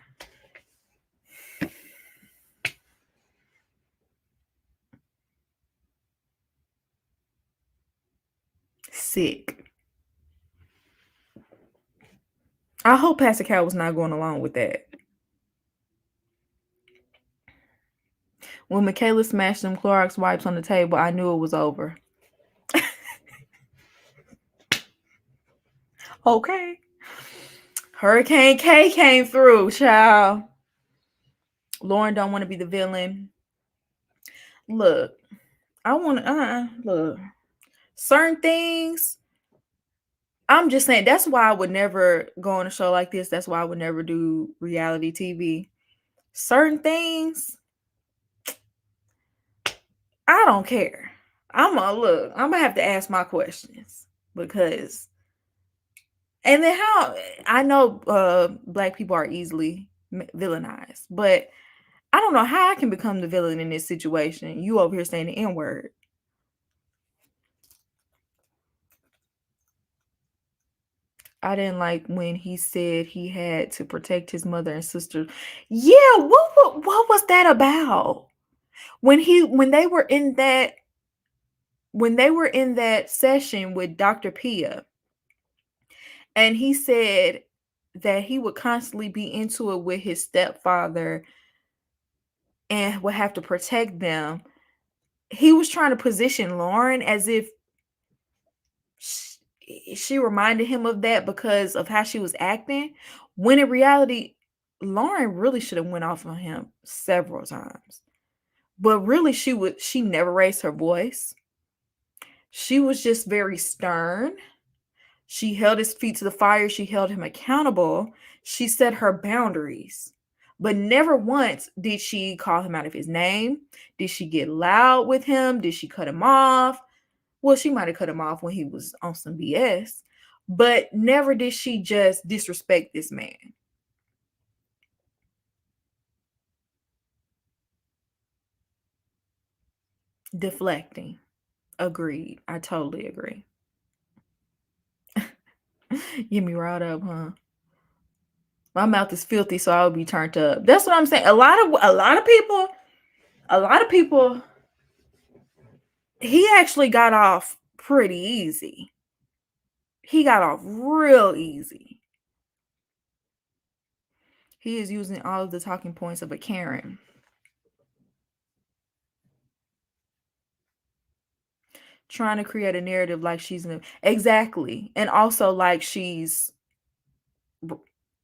Sick. I hope Pastor Cal was not going along with that. When Michaela smashed them Clorox wipes on the table, I knew it was over. Okay. Hurricane K came through, child. Lauren don't want to be the villain. Look, I want to look. Certain things, I'm just saying, that's why I would never go on a show like this. That's why I would never do reality TV. Certain things, I don't care. I'm gonna have to ask my questions because, and then how I know black people are easily villainized, but I don't know how I can become the villain in this situation. You over here saying the N word. I didn't like when he said he had to protect his mother and sister. Yeah, what was that about? When they were in that session with Dr. Pia, and he said that he would constantly be into it with his stepfather and would have to protect them. He was trying to position Lauren as if she reminded him of that because of how she was acting, when in reality Lauren really should have went off on him several times. But really she never raised her voice. She was just very stern. She held his feet to the fire. She held him accountable. She set her boundaries. But never once did she call him out of his name. Did she get loud with him? Did she cut him off? Well, she might have cut him off when he was on some BS, but never did she just disrespect this man. Deflecting. Agreed. I totally agree. Get me riled up, huh? My mouth is filthy, so I would be turned up. That's what I'm saying. A lot of people, he actually got off pretty easy. He got off real easy. He is using all of the talking points of a Karen. Trying to create a narrative like she's exactly, and also like she's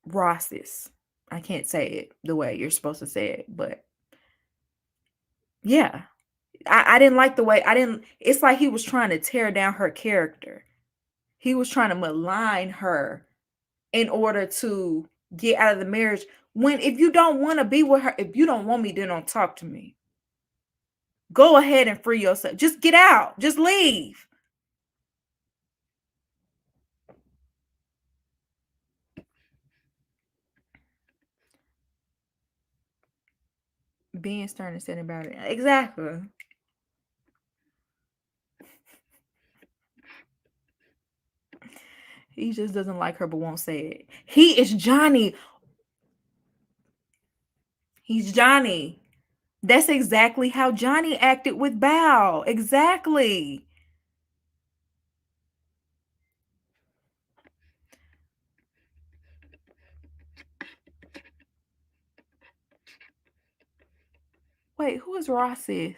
Ross's. I can't say it the way you're supposed to say it, but yeah, I didn't like the way it's like he was trying to tear down her character. He was trying to malign her in order to get out of the marriage. When if you don't want to be with her, if you don't want me, then don't talk to me. Go ahead and free yourself. Just get out. Just leave. Being stern and setting boundaries. Exactly. He just doesn't like her but won't say it. He is Johnny. He's Johnny. That's exactly how Johnny acted with Bao. Exactly. Wait, who is Ross's?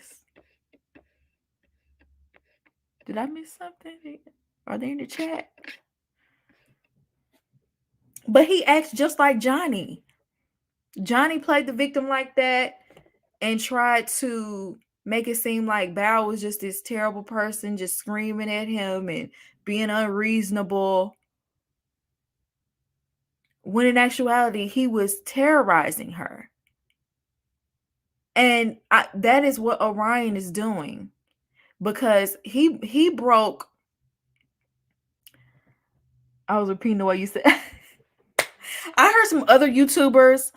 Did I miss something? Are they in the chat? But he acts just like Johnny. Johnny played the victim like that and tried to make it seem like Bao was just this terrible person, just screaming at him and being unreasonable. When in actuality, he was terrorizing her. And that is what Orion is doing, because he broke. I was repeating the way you said. I heard some other YouTubers,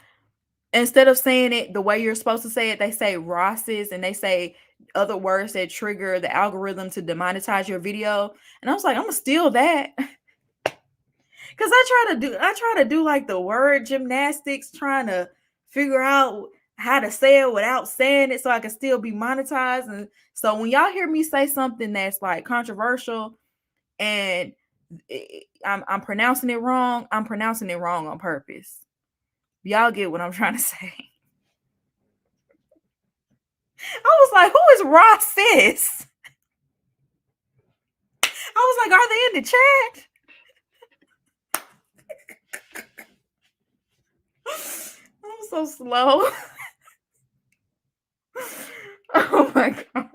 instead of saying it the way you're supposed to say it, they say Ross's, and they say other words that trigger the algorithm to demonetize your video. And I was like, I'm gonna steal that. Because I try to do like the word gymnastics, trying to figure out how to say it without saying it so I can still be monetized. And so when y'all hear me say something that's like controversial and I'm pronouncing it wrong, I'm pronouncing it wrong on purpose. Y'all get what I'm trying to say. I was like, who is Ross Sis? I was like, are they in the chat? I'm so slow. Oh my God.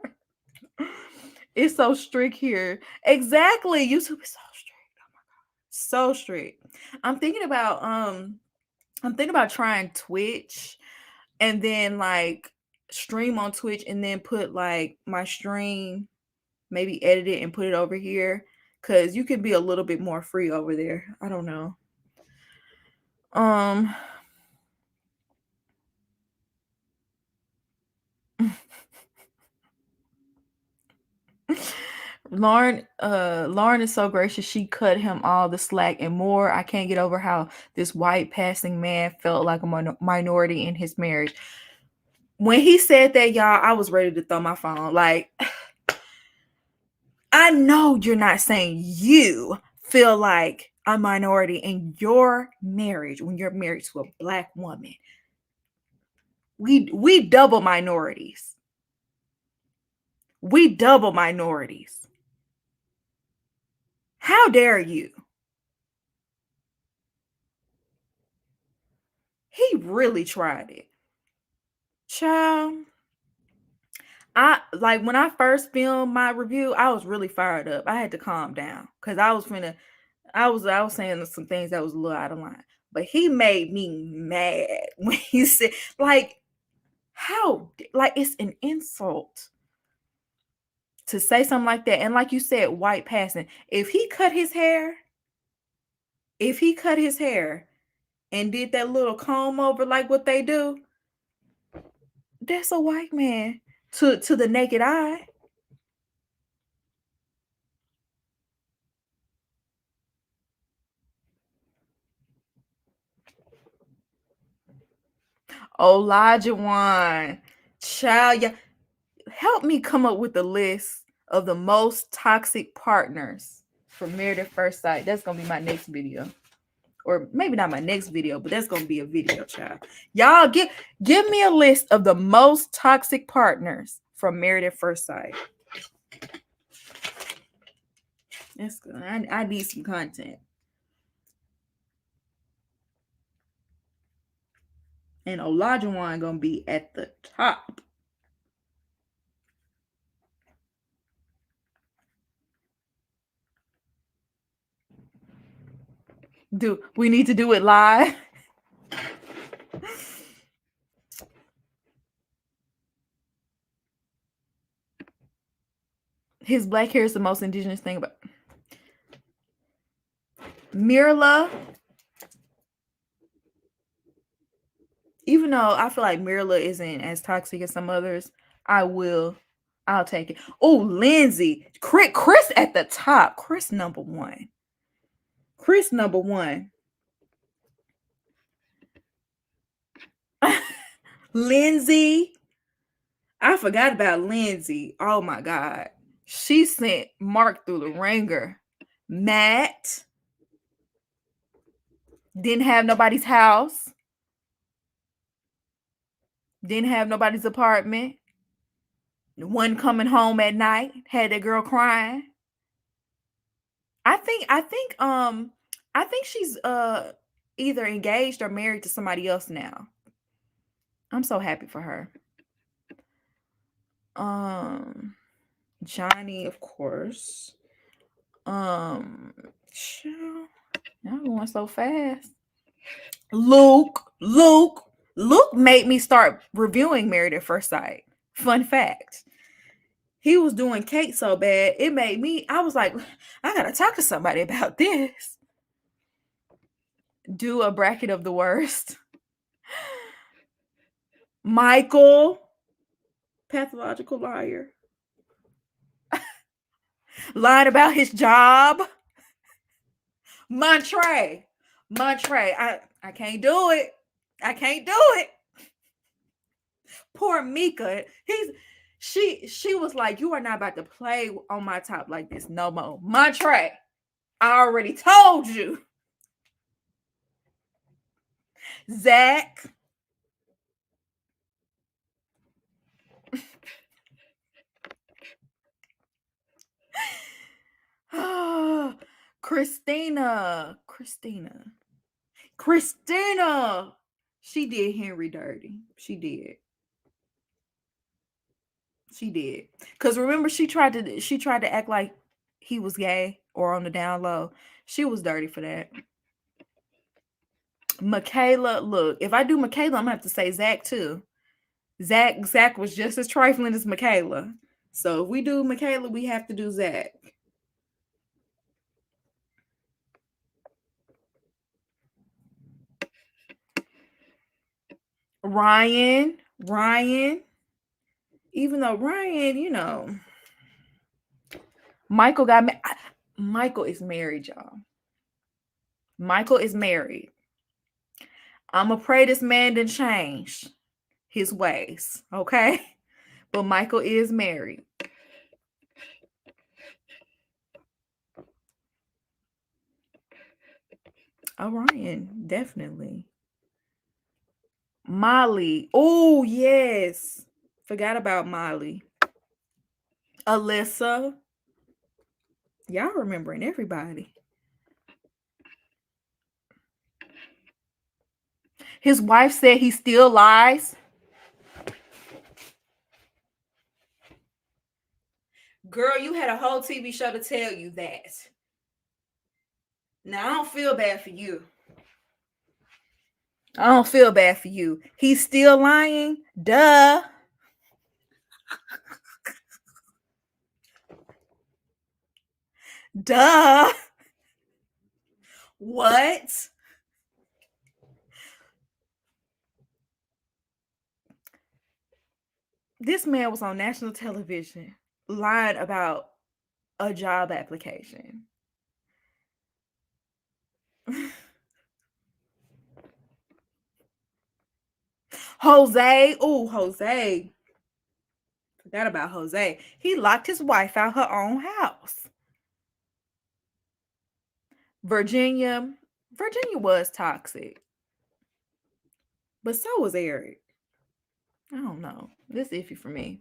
It's so strict here. Exactly. YouTube is so strict. Oh my God. So strict. I'm thinking about trying Twitch and then like stream on Twitch and then put like my stream, maybe edit it and put it over here. Cause you can be a little bit more free over there. I don't know. Lauren is so gracious. She cut him all the slack and more. I can't get over how this white passing man felt like a minority in his marriage. When he said that, y'all, I was ready to throw my phone. Like, I know you're not saying you feel like a minority in your marriage when you're married to a Black woman. We double minorities. We double minorities. How dare you? He really tried it. Child, I like when I first filmed my review, I was really fired up. I had to calm down because I was saying some things that was a little out of line. But he made me mad when he said, like, like it's an insult to say something like that. And like you said, white passing. If he cut his hair and did that little comb over like what they do, that's a white man to the naked eye. Olajuwon, child, yeah. Help me come up with a list of the most toxic partners from Married at First Sight. That's gonna be my next video. Or maybe not my next video, but that's gonna be a video, child. Y'all give me a list of the most toxic partners from Married at First Sight. That's good. I need some content. And Olajuwon gonna be at the top. Do we need to do it live? His black hair is the most indigenous thing about Mirla. Even though I feel like Mirla isn't as toxic as some others, I'll take it. Oh, Lindsay. Chris at the top. Chris number one. Lindsay. I forgot about Lindsay. Oh my God. She sent Mark through the ringer. Matt didn't have nobody's house. Didn't have nobody's apartment. One coming home at night. Had that girl crying. I think she's either engaged or married to somebody else now. I'm so happy for her. Johnny, of course. Y'all going so fast. Luke made me start reviewing Married at First Sight. Fun fact. He was doing cake so bad, it made me, I was like, I gotta talk to somebody about this. Do a bracket of the worst. Michael, pathological liar. Lied about his job. Montre. I can't do it. I can't do it. Poor Mika. She was like, you are not about to play on my top like this no more. Montre, I already told you. Zach. Christina. She did Henry dirty. She did. Cause remember she tried to act like he was gay or on the down low. She was dirty for that. Michaela, look, if I do Michaela, I'm gonna have to say Zach too. Zach was just as trifling as Michaela. So if we do Michaela, we have to do Zach. Ryan. Even though Ryan, Michael Michael is married, y'all. Michael is married. I'ma pray this man didn't change his ways, okay? But Michael is married. Orion, definitely. Molly. Oh, yes. Forgot about Molly. Alyssa. Y'all remembering everybody. His wife said he still lies. Girl, you had a whole TV show to tell you that. Now, I don't feel bad for you. He's still lying? Duh. Duh. What? This man was on national television lying about a job application. Jose. Oh, Jose. Forgot about Jose. He locked his wife out her own house. Virginia was toxic. But so was Eric. I don't know. This is iffy for me.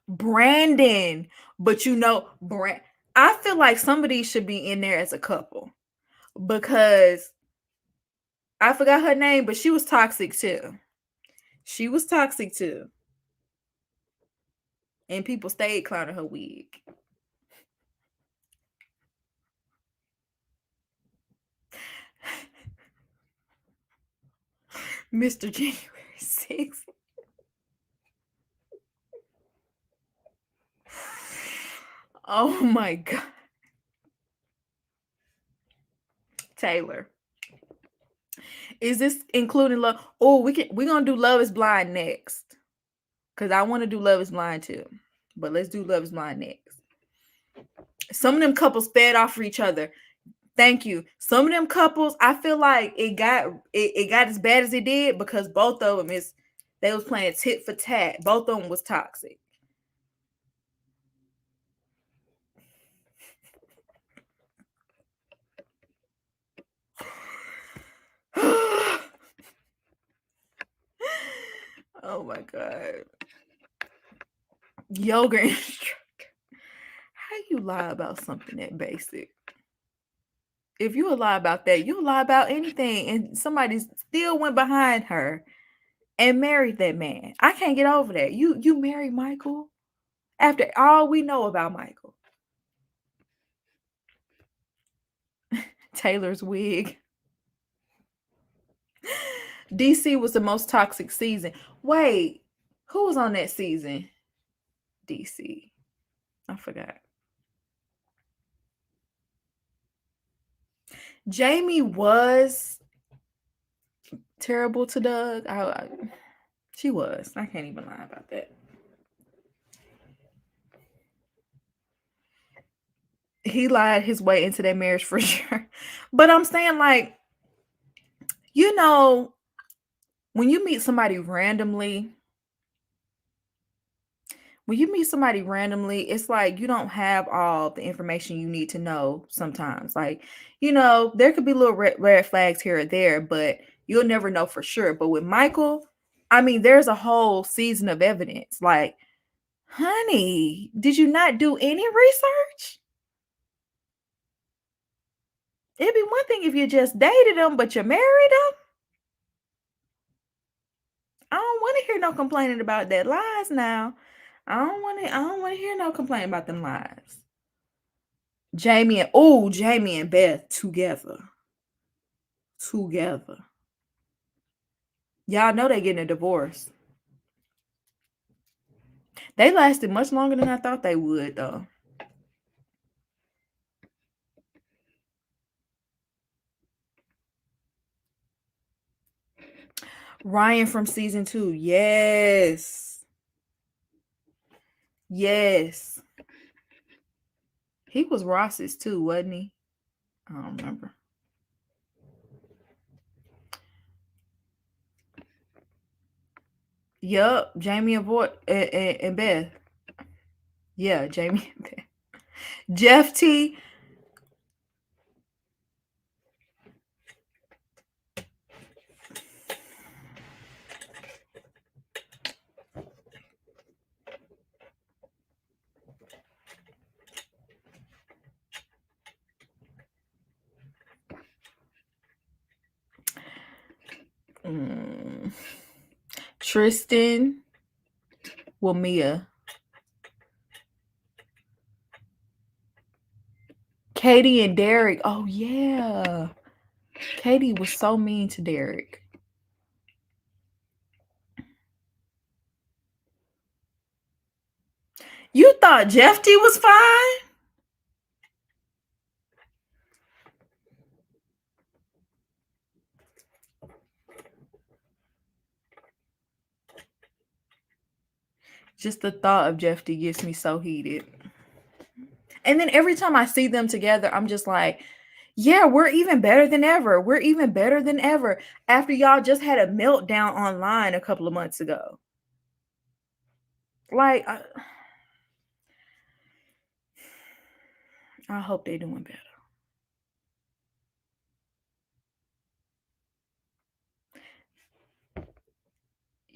Brandon. But I feel like somebody should be in there as a couple. Because I forgot her name, but she was toxic too. And people stayed clowning her wig. Mr. January 6th. Oh my God. Taylor. Is this including love? Oh, we're gonna do Love is Blind next. Because I want to do Love is Blind too. But let's do Love is Blind next. Some of them couples fed off for each other. Thank you. Some of them couples, I feel like it got as bad as it did because both of them they was playing tit for tat. Both of them was toxic. my God. Yoga instructor. How you lie about something that basic? If you lie about that, you lie about anything. And somebody still went behind her and married that man. I can't get over that. You married Michael after all we know about Michael. Taylor's wig. DC was the most toxic season. Wait, who was on that season? DC. I forgot. Jamie was terrible to Doug. She was. I can't even lie about that. He lied his way into that marriage for sure. But I'm saying, like, you know, when you meet somebody randomly, it's like you don't have all the information you need to know sometimes. Like, you know, there could be little red flags here or there, but you'll never know for sure. But with Michael, I mean, there's a whole season of evidence. Like, honey, did you not do any research? It'd be one thing if you just dated him, but you married him. I don't want to hear no complaining about that lies now. I don't want to hear no complaining about them lies. Jamie and Beth together. Y'all know they getting a divorce. They lasted much longer than I thought they would, though. Ryan from season 2. Yes. He was Ross's too, wasn't he? I don't remember. Yup, Jamie and Beth. Yeah, Jamie and Beth. Jeff T. Tristan. Well, Mia. Katie and Derek. Oh, yeah. Katie was so mean to Derek. You thought Jeff T was fine? Just the thought of Jeff T gets me so heated. And then every time I see them together, I'm just like, yeah, we're even better than ever. We're even better than ever. After y'all just had a meltdown online a couple of months ago. Like, I hope they're doing better.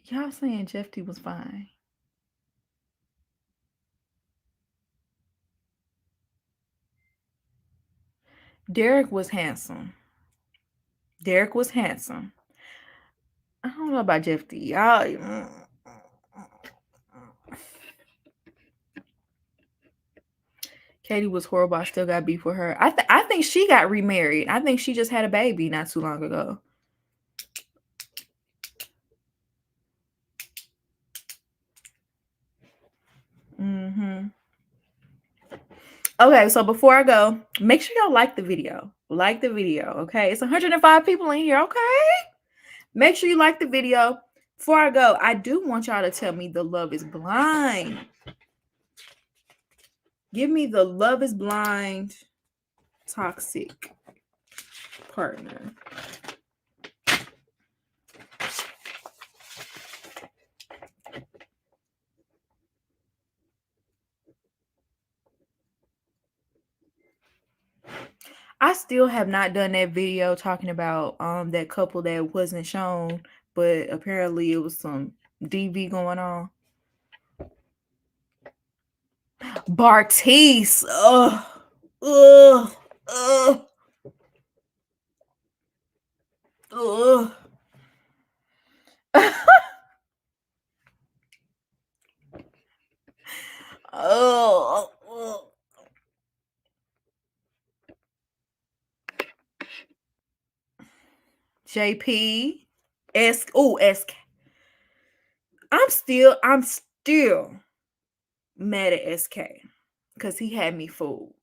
Y'all saying Jeff T was fine. Derek was handsome. I don't know about Jeff T. Katie was horrible. I still got beef with her. I think she got remarried. I think she just had a baby not too long ago. Okay, so before I go, make sure y'all like the video. Okay? It's 105 people in here, okay? Make sure you like the video. Before I go, I do want y'all to tell me the Love is Blind. Give me the Love is Blind toxic partner. I still have not done that video talking about that couple that wasn't shown, but apparently it was some DV going on. Bartice. Ugh. Ugh. Ugh. Ugh. Oh. JP. SK. I'm still mad at SK because he had me fooled.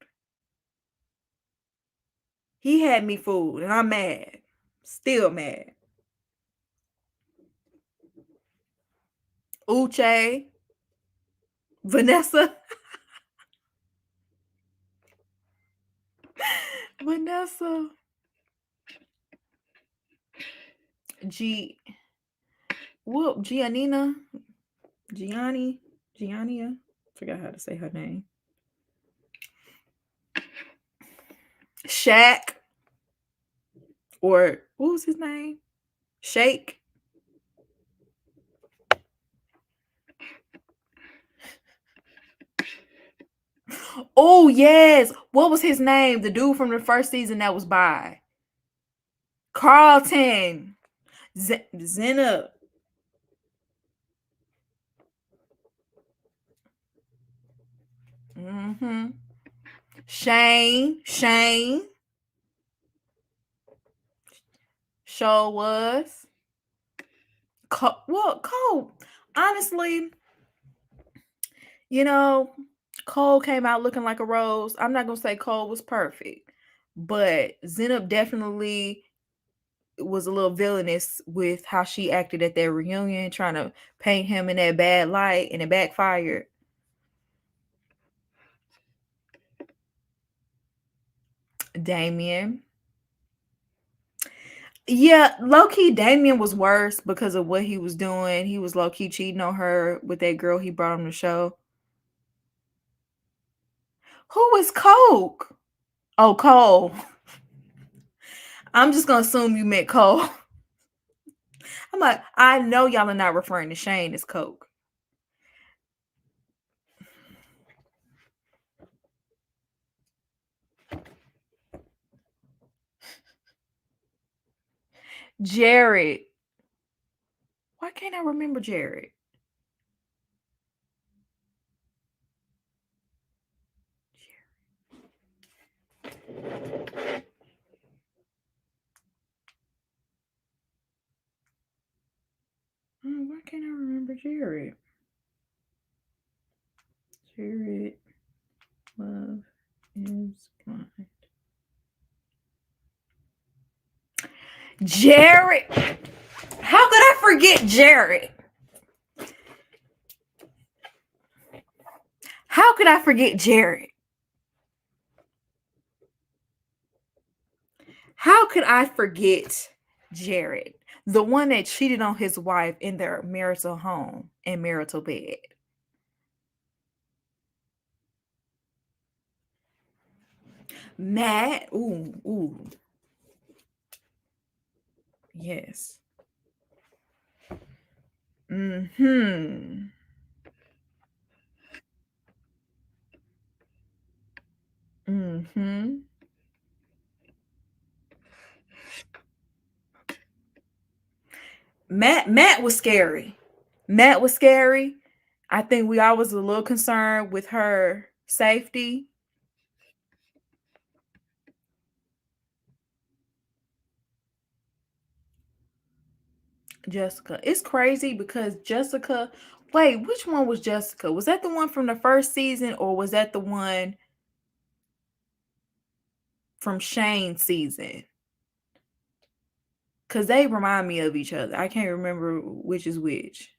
He had me fooled, and I'm mad. Still mad. Uche. Vanessa. Vanessa. Whoop, Giannina. Giannia. Forgot how to say her name. Shaq. Or what was his name? Shake. Oh, yes. What was his name? The dude from the first season that was by. Carlton. Zena. Mm-hmm. Shane. Show was. Cole. Honestly, Cole came out looking like a rose. I'm not going to say Cole was perfect, but Zenub definitely was a little villainous with how she acted at their reunion, trying to paint him in that bad light, and it backfired. Damien. Yeah, low-key Damien was worse because of what he was doing. He was low-key cheating on her with that girl he brought on the show. Who is Coke? Oh, Cole. I'm just going to assume you meant Cole. I'm like, I know y'all are not referring to Shane as Coke. Jared. Why can't I remember Jared? Why can't I remember Jared? Jared Love is blind. Jared. How could I forget Jared? How could I forget Jared? How could I forget Jared? The one that cheated on his wife in their marital home and marital bed. Matt. Ooh. Yes. Mm-hmm. Mm-hmm. Matt was scary. Matt was scary. I think we all was a little concerned with her safety. Jessica. It's crazy because Jessica. Wait, which one was Jessica? Was that the one from the first season, or was that the one from Shane's season? Because they remind me of each other. I can't remember which is which.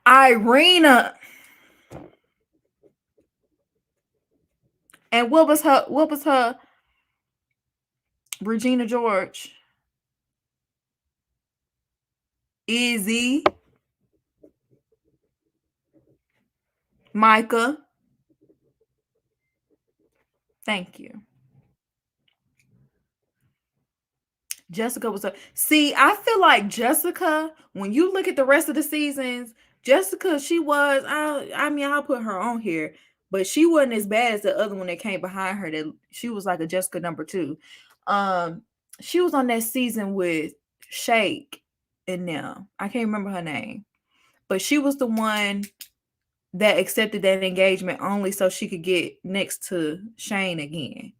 Irina. And what was her? Regina George. Izzy. Micah. Thank you. Jessica was a see. I feel like Jessica. When you look at the rest of the seasons, Jessica, she was. I mean, I'll put her on here, but she wasn't as bad as the other one that came behind her. That she was like a Jessica number two. Um, she was on that season with Shake and them. I can't remember her name, but she was the one that accepted that engagement only so she could get next to Shane again.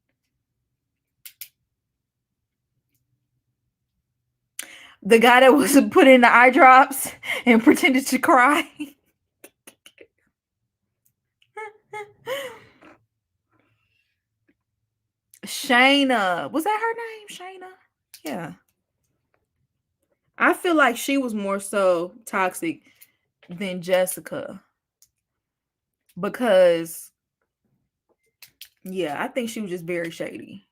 The guy that was put in the eye drops and pretended to cry. Shayna. Was that her name? Shayna? Yeah. I feel like she was more so toxic than Jessica. Because, yeah, I think she was just very shady.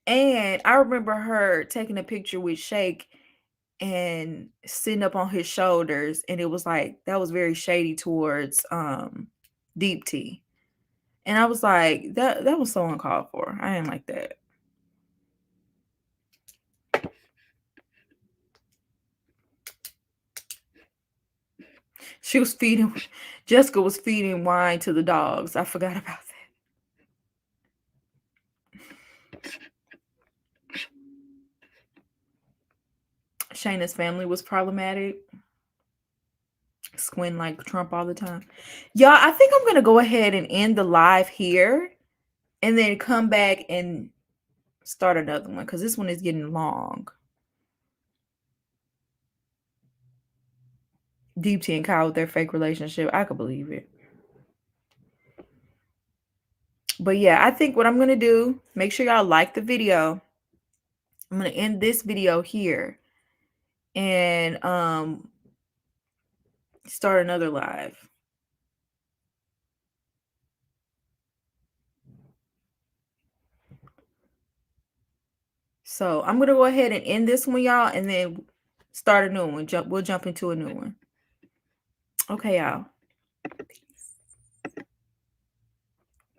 And I remember her taking a picture with Shake and sitting up on his shoulders, and it was like that was very shady towards Deep Tea. And I was like, that was so uncalled for. I didn't like that. She was feeding Jessica was feeding wine to the dogs. I forgot about that. Shayna's family was problematic. Squint like Trump all the time. Y'all, I think I'm gonna go ahead and end the live here and then come back and start another one because this one is getting long. Deep Tea and Kyle with their fake relationship. I could believe it. But yeah, I think what I'm gonna do, make sure y'all like the video. I'm gonna end this video here and start another live. So I'm gonna go ahead and end this one, y'all, and then start a new one. We'll jump into a new one. Okay, y'all.